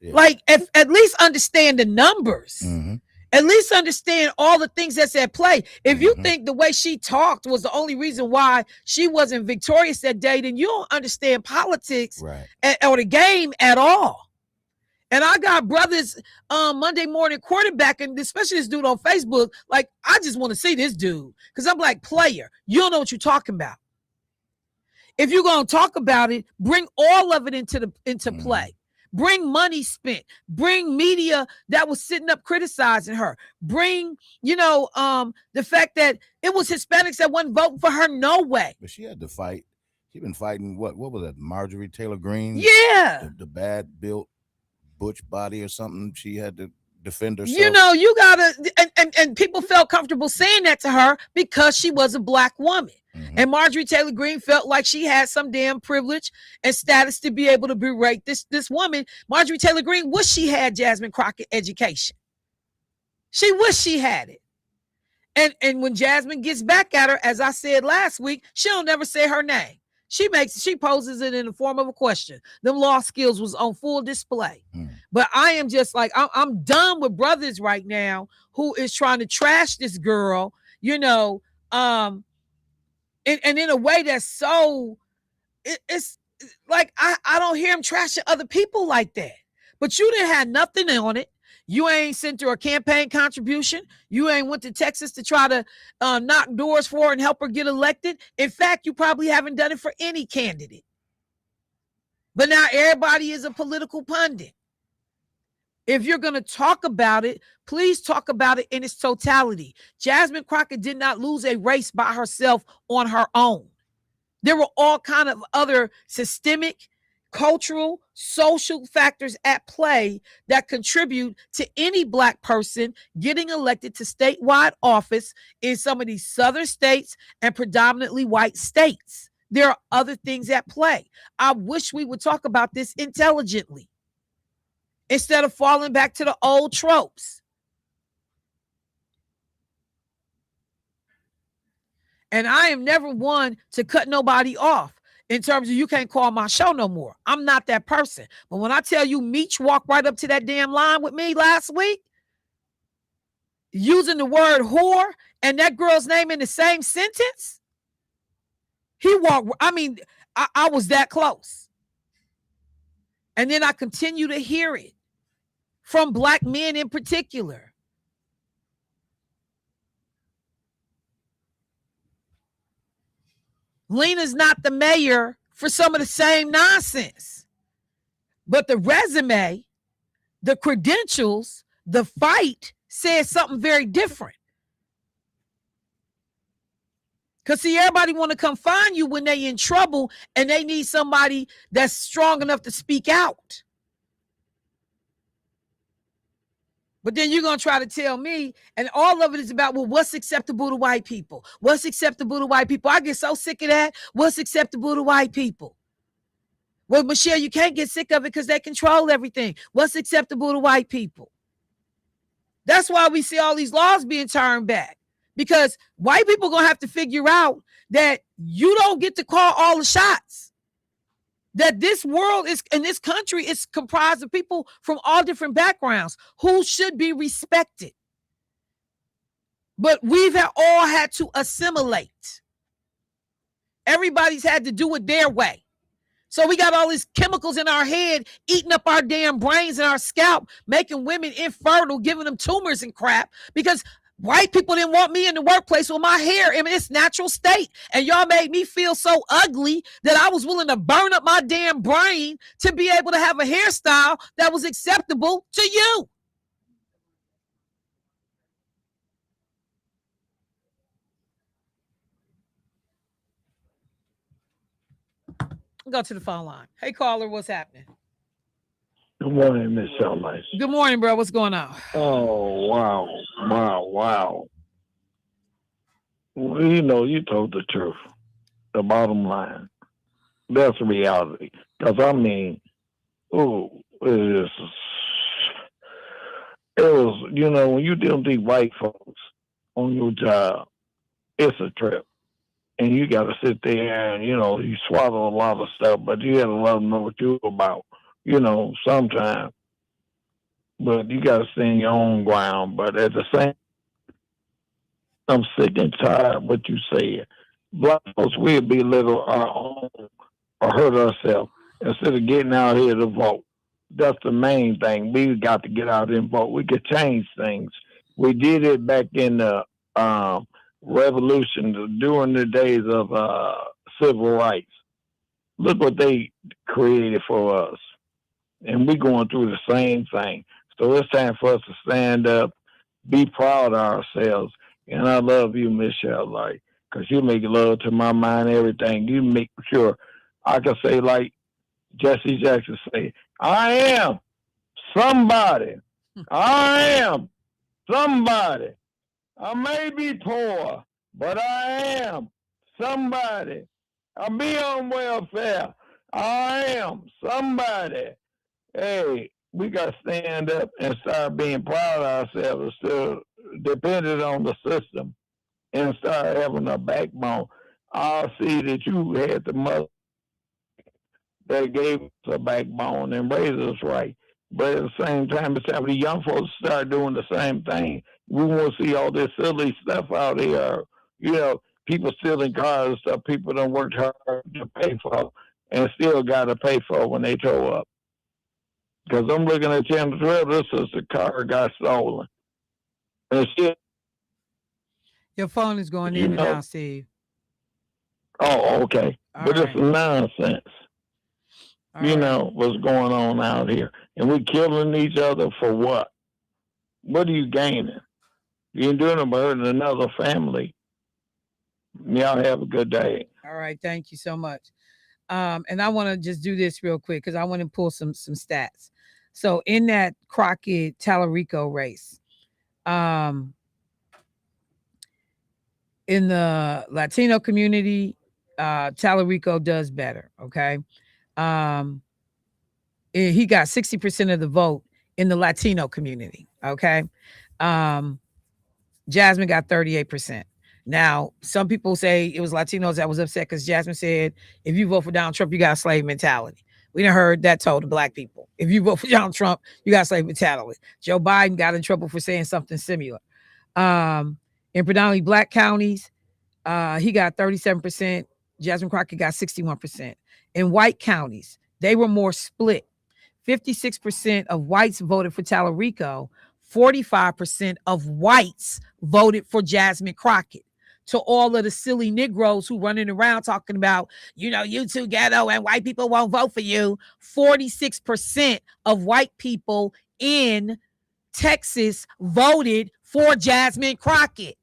Speaker 1: Yeah. Like, at least understand the numbers. Mm-hmm. At least understand all the things that's at play. If you think the way she talked was the only reason why she wasn't victorious that day, then you don't understand politics, right, or the game at all. And I got brothers Monday morning quarterbacking, especially this dude on Facebook. Like, I just want to see this dude. Because I'm like, player, you don't know what you're talking about. If you're going to talk about it, bring all of it into play. Bring money spent. Bring media that was sitting up criticizing her. Bring, the fact that it was Hispanics that wasn't voting for her no way.
Speaker 3: But she had to fight. She's been fighting what was that? Marjorie Taylor Greene?
Speaker 1: Yeah.
Speaker 3: The bad built butch body or something. She had to defend herself.
Speaker 1: You gotta, and people felt comfortable saying that to her because she was a black woman. And Marjorie Taylor Greene felt like she had some damn privilege and status to be able to berate this woman. Marjorie Taylor Greene wished she had Jasmine Crockett education. She wished she had it. And when Jasmine gets back at her, as I said last week, she'll never say her name. She poses it in the form of a question. Them law skills was on full display. But I am just like, I'm done with brothers right now who is trying to trash this girl, and in a way that's so, it's like, I don't hear him trashing other people like that. But you didn't have nothing on it. You ain't sent her a campaign contribution. You ain't went to Texas to try to knock doors for her and help her get elected. In fact, you probably haven't done it for any candidate. But now everybody is a political pundit. If you're going to talk about it, please talk about it in its totality. Jasmine Crockett did not lose a race by herself on her own. There were all kinds of other systemic, cultural, social factors at play that contribute to any black person getting elected to statewide office in some of these southern states and predominantly white states. There are other things at play. I wish we would talk about this intelligently instead of falling back to the old tropes. And I am never one to cut nobody off in terms of you can't call my show no more. I'm not that person. But when I tell you Meech walked right up to that damn line with me last week, using the word whore and that girl's name in the same sentence, he walked, I was that close. And then I continue to hear it from black men in particular. Lena's not the mayor for some of the same nonsense. But the resume, the credentials, the fight says something very different. Because see, everybody want to come find you when they in trouble and they need somebody that's strong enough to speak out. But then you're going to try to tell me, and all of it is about, well, what's acceptable to white people? What's acceptable to white people? I get so sick of that. What's acceptable to white people? Well, Michelle, you can't get sick of it because they control everything. What's acceptable to white people? That's why we see all these laws being turned back. Because white people are going to have to figure out that you don't get to call all the shots. That this world is, in this country, is comprised of people from all different backgrounds who should be respected. But we've all had to assimilate. Everybody's had to do it their way. So we got all these chemicals in our head, eating up our damn brains and our scalp, making women infertile, giving them tumors and crap, because white people didn't want me in the workplace with my hair in its natural state. And y'all made me feel so ugly that I was willing to burn up my damn brain to be able to have a hairstyle that was acceptable to you. Go to the phone line. Hey, caller, what's happening?
Speaker 6: Good morning, Miss Charlotte.
Speaker 1: Good morning, bro. What's going on?
Speaker 6: Oh, wow. Well, you told the truth. The bottom line. That's the reality. Because, it was, when you deal with these white folks on your job, it's a trip. And you got to sit there and, you swallow a lot of stuff, but you got to let them know what you're about, sometimes. But you got to stand your own ground. But at the same, I'm sick and tired of what you said. Black folks will belittle our own or hurt ourselves instead of getting out here to vote. That's the main thing. We got to get out and vote. We could change things. We did it back in the revolution during the days of civil rights. Look what they created for us. And we're going through the same thing. So it's time for us to stand up, be proud of ourselves. And I love you, Michelle, like, because you make love to my mind, everything. You make sure I can say, like Jesse Jackson say, I am somebody. I am somebody. I may be poor, but I am somebody. I be on welfare. I am somebody. Hey, we got to stand up and start being proud of ourselves instead of dependent on the system and start having a backbone. I see that you had the mother that gave us a backbone and raised us right. But at the same time, it's time for the young folks to start doing the same thing. We won't see all this silly stuff out here. You know, people stealing cars and stuff people don't work hard to pay for and still got to pay for when they tow up. Because I'm looking at Channel 12, this is the car got stolen. And shit.
Speaker 1: Your phone is going in and out, Steve.
Speaker 6: Oh, okay.
Speaker 1: All
Speaker 6: but
Speaker 1: right.
Speaker 6: It's nonsense.
Speaker 1: All
Speaker 6: you
Speaker 1: right.
Speaker 6: know, what's going on out here. And we're killing each other for what? What are you gaining? You ain't doing it but hurting another family. Y'all have a good day.
Speaker 1: All right. Thank you so much. And I want to just do this real quick because I want to pull some stats. So in that Crockett Tallarico race, in the Latino community, Tallarico does better. Okay. He got 60% of the vote in the Latino community. Okay. Jasmine got 38%. Now, some people say it was Latinos that was upset because Jasmine said, if you vote for Donald Trump, you got a slave mentality. We done heard that told to black people. If you vote for Donald Trump, you got a slave mentality. Joe Biden got in trouble for saying something similar. In predominantly black counties, he got 37%. Jasmine Crockett got 61%. In white counties, they were more split. 56% of whites voted for Tallarico. 45% of whites voted for Jasmine Crockett. To all of the silly Negroes who running around talking about, you know, you too ghetto and white people won't vote for you. 46% of white people in Texas voted for Jasmine Crockett.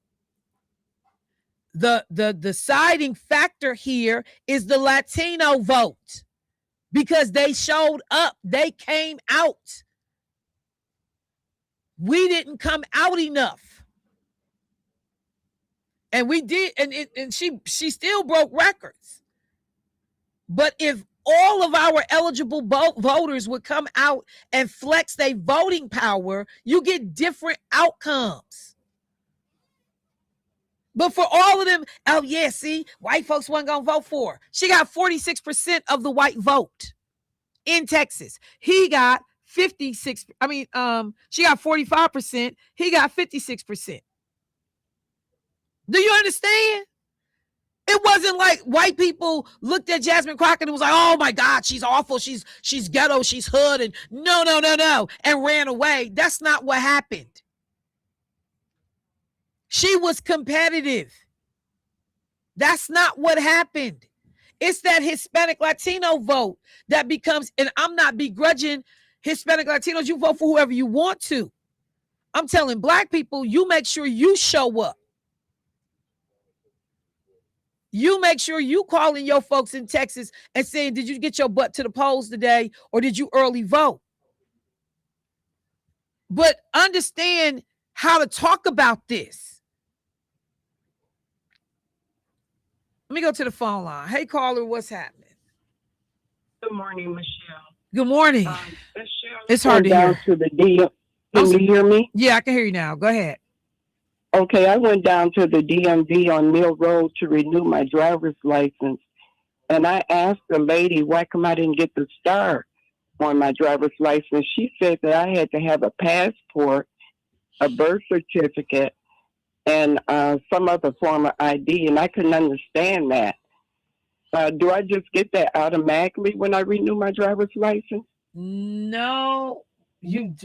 Speaker 1: The deciding factor here is the Latino vote because they showed up. They came out. We didn't come out enough. And we did, and she still broke records. But if all of our eligible voters would come out and flex their voting power, you get different outcomes. But for all of them, oh yeah, see, white folks wasn't gonna vote for her. She got 46% of the white vote in Texas. He got 56. She got 45%. He got 56%. Do you understand? It wasn't like white people looked at Jasmine Crockett and was like, oh my God, she's awful. She's ghetto. She's hood. And no. And ran away. That's not what happened. She was competitive. That's not what happened. It's that Hispanic Latino vote that becomes, and I'm not begrudging Hispanic Latinos. You vote for whoever you want to. I'm telling black people, you make sure you show up. You make sure you calling your folks in Texas and saying, did you get your butt to the polls today or did you early vote? But understand how to talk about this. Let me go to the phone line. Hey, caller, what's happening?
Speaker 8: Good morning, Michelle.
Speaker 1: Good morning.
Speaker 8: Michelle,
Speaker 1: It's hard to hear.
Speaker 8: To the DM. Can you hear me?
Speaker 1: Yeah, I can hear you now. Go ahead.
Speaker 8: Okay, I went down to the DMV on Mill Road to renew my driver's license. And I asked the lady why come I didn't get the star on my driver's license. She said that I had to have a passport, a birth certificate, and some other form of ID. And I couldn't understand that. Do I just get that automatically when I renew my driver's license?
Speaker 1: No,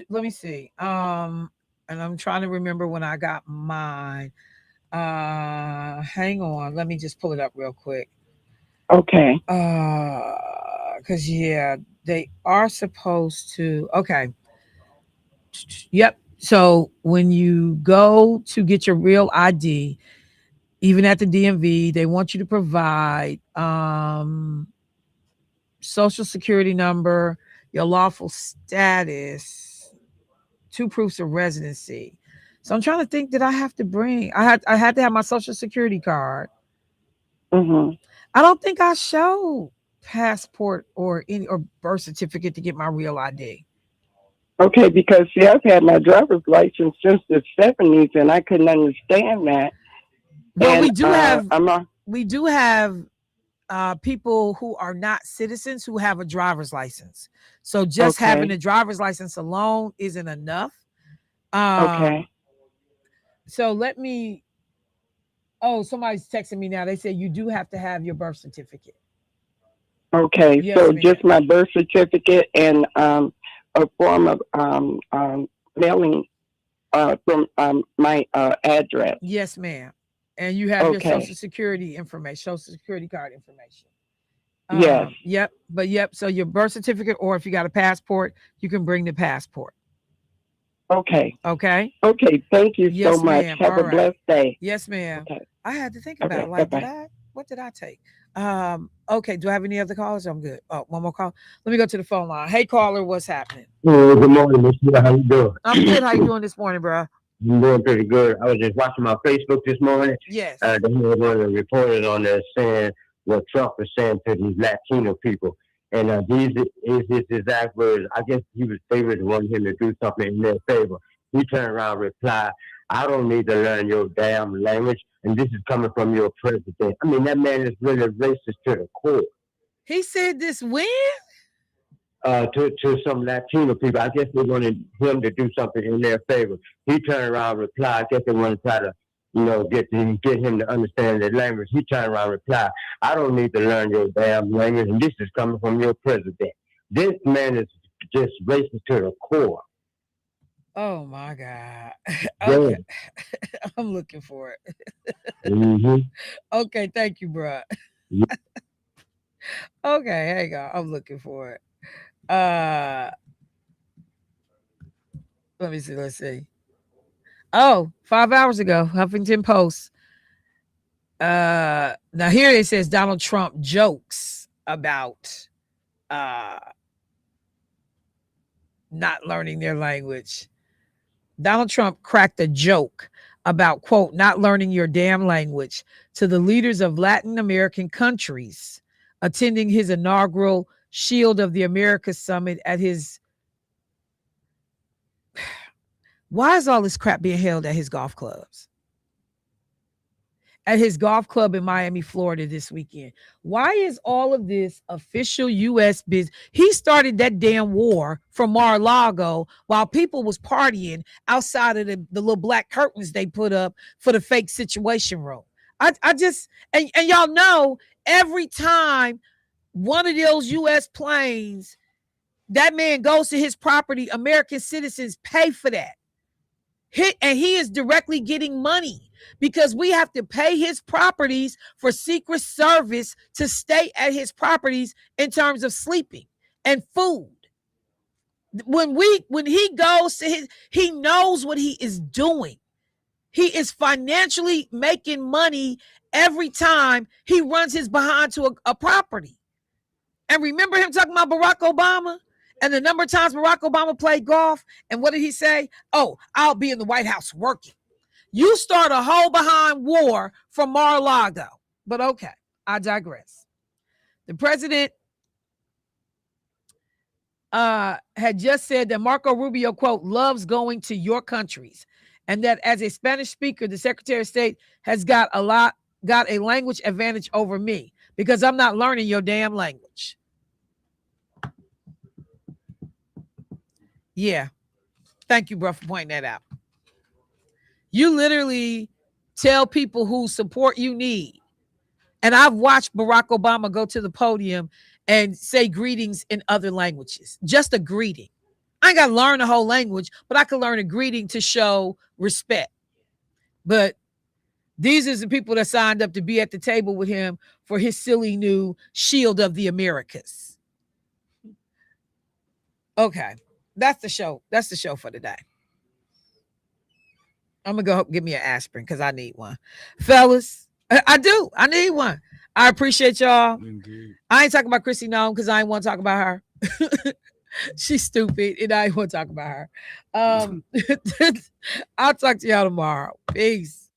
Speaker 1: let me see. And I'm trying to remember when I got mine. Hang on, let me just pull it up real quick.
Speaker 8: Okay.
Speaker 1: Because yeah, they are supposed to. Okay. Yep. So when you go to get your real ID, even at the DMV, they want you to provide social security number, your lawful status, two proofs of residency. So I'm trying to think, did I have to bring? I had to have my social security card.
Speaker 8: Mm-hmm.
Speaker 1: I don't think I showed passport or any or birth certificate to get my real ID.
Speaker 8: Okay, because see, I've had my driver's license since the 70s, and I couldn't understand that.
Speaker 1: Well,
Speaker 8: And
Speaker 1: we do have people who are not citizens who have a driver's license. So just having
Speaker 8: okay,
Speaker 1: a driver's license alone isn't enough.
Speaker 8: okay,
Speaker 1: So let me. Oh, somebody's texting me now. They say you do have to have your birth certificate.
Speaker 8: okay.
Speaker 1: Yes,
Speaker 8: So
Speaker 1: ma'am.
Speaker 8: just my birth certificate and a form of mailing from my address.
Speaker 1: Yes, ma'am. And you have your
Speaker 8: Okay.
Speaker 1: social security information, social security card information.
Speaker 8: Yes.
Speaker 1: Yep. But yep. So your birth certificate, or if you got a passport, you can bring the passport.
Speaker 8: Okay.
Speaker 1: Okay.
Speaker 8: Okay. Thank you so
Speaker 1: Yes,
Speaker 8: much.
Speaker 1: ma'am.
Speaker 8: Have
Speaker 1: All
Speaker 8: a
Speaker 1: right.
Speaker 8: blessed day.
Speaker 1: Yes, ma'am.
Speaker 8: Okay.
Speaker 1: I had to think
Speaker 8: Okay.
Speaker 1: about
Speaker 8: Bye
Speaker 1: like,
Speaker 8: bye.
Speaker 1: what did I take? Okay. Do I have any other callers? I'm good. Oh, one more call. Let me go to the phone line. Hey, caller, what's happening?
Speaker 9: Good morning, Miss Sheila. How you doing?
Speaker 1: I'm good. How you doing this morning, bro?
Speaker 9: I'm doing pretty good. I was just watching my Facebook this morning.
Speaker 1: Yes.
Speaker 9: They had one of the reporters on there saying what Trump is saying to these Latino people. And these is his exact words. I guess they was wanting him to do something in their favor. He turned around and replied, I don't need to learn your damn language. And this is coming from your president. I mean, that man is really racist to the core.
Speaker 1: He said this when?
Speaker 9: To some Latino people. I guess they wanted him to do something in their favor. He turned around and replied. I guess they want to try to, get him to understand their language. He turned around and replied, I don't need to learn your damn language, and this is coming from your president. This man is just racist to the core.
Speaker 1: Oh my God. Okay.
Speaker 9: Damn.
Speaker 1: I'm looking for it.
Speaker 9: Mm-hmm.
Speaker 1: Okay, thank you, bro. Okay, hang on. I'm looking for it. Let me see. Let's see. Oh, 5 hours ago, Huffington Post. Now here it says Donald Trump jokes about not learning their language. Donald Trump cracked a joke about, quote, not learning your damn language to the leaders of Latin American countries attending his inaugural Shield of the Americas summit at his. Why is all this crap being held at his golf clubs? At his golf club in Miami, Florida this weekend. Why is all of this official U.S. business? He started that damn war from Mar-a-Lago while people was partying outside of the little black curtains they put up for the fake situation room. I just, and y'all know, every time one of those U.S. planes, that man goes to his property, American citizens pay for that. And he is directly getting money because we have to pay his properties for Secret Service to stay at his properties in terms of sleeping and food. When he goes to he knows what he is doing. He is financially making money every time he runs his behind to a property. And remember him talking about Barack Obama? And the number of times Barack Obama played golf, and what did he say? Oh, I'll be in the White House working. You start a whole behind war from Mar-a-Lago. But okay, I digress. The president had just said that Marco Rubio, quote, loves going to your countries, and that as a Spanish speaker, the Secretary of State has got a language advantage over me because I'm not learning your damn language. Yeah. Thank you, bro, for pointing that out. You literally tell people whose support you need. And I've watched Barack Obama go to the podium and say greetings in other languages. Just a greeting. I ain't got to learn the whole language, but I can learn a greeting to show respect. But these are the people that signed up to be at the table with him for his silly new Shield of the Americas. Okay. That's the show. That's the show for today. I'm going to go get me an aspirin because I need one. Fellas, I do. I need one. I appreciate y'all.
Speaker 2: Indeed.
Speaker 1: I ain't talking about Chrissy Nome because I ain't want to talk about her. She's stupid and I ain't want to talk about her. I'll talk to y'all tomorrow. Peace.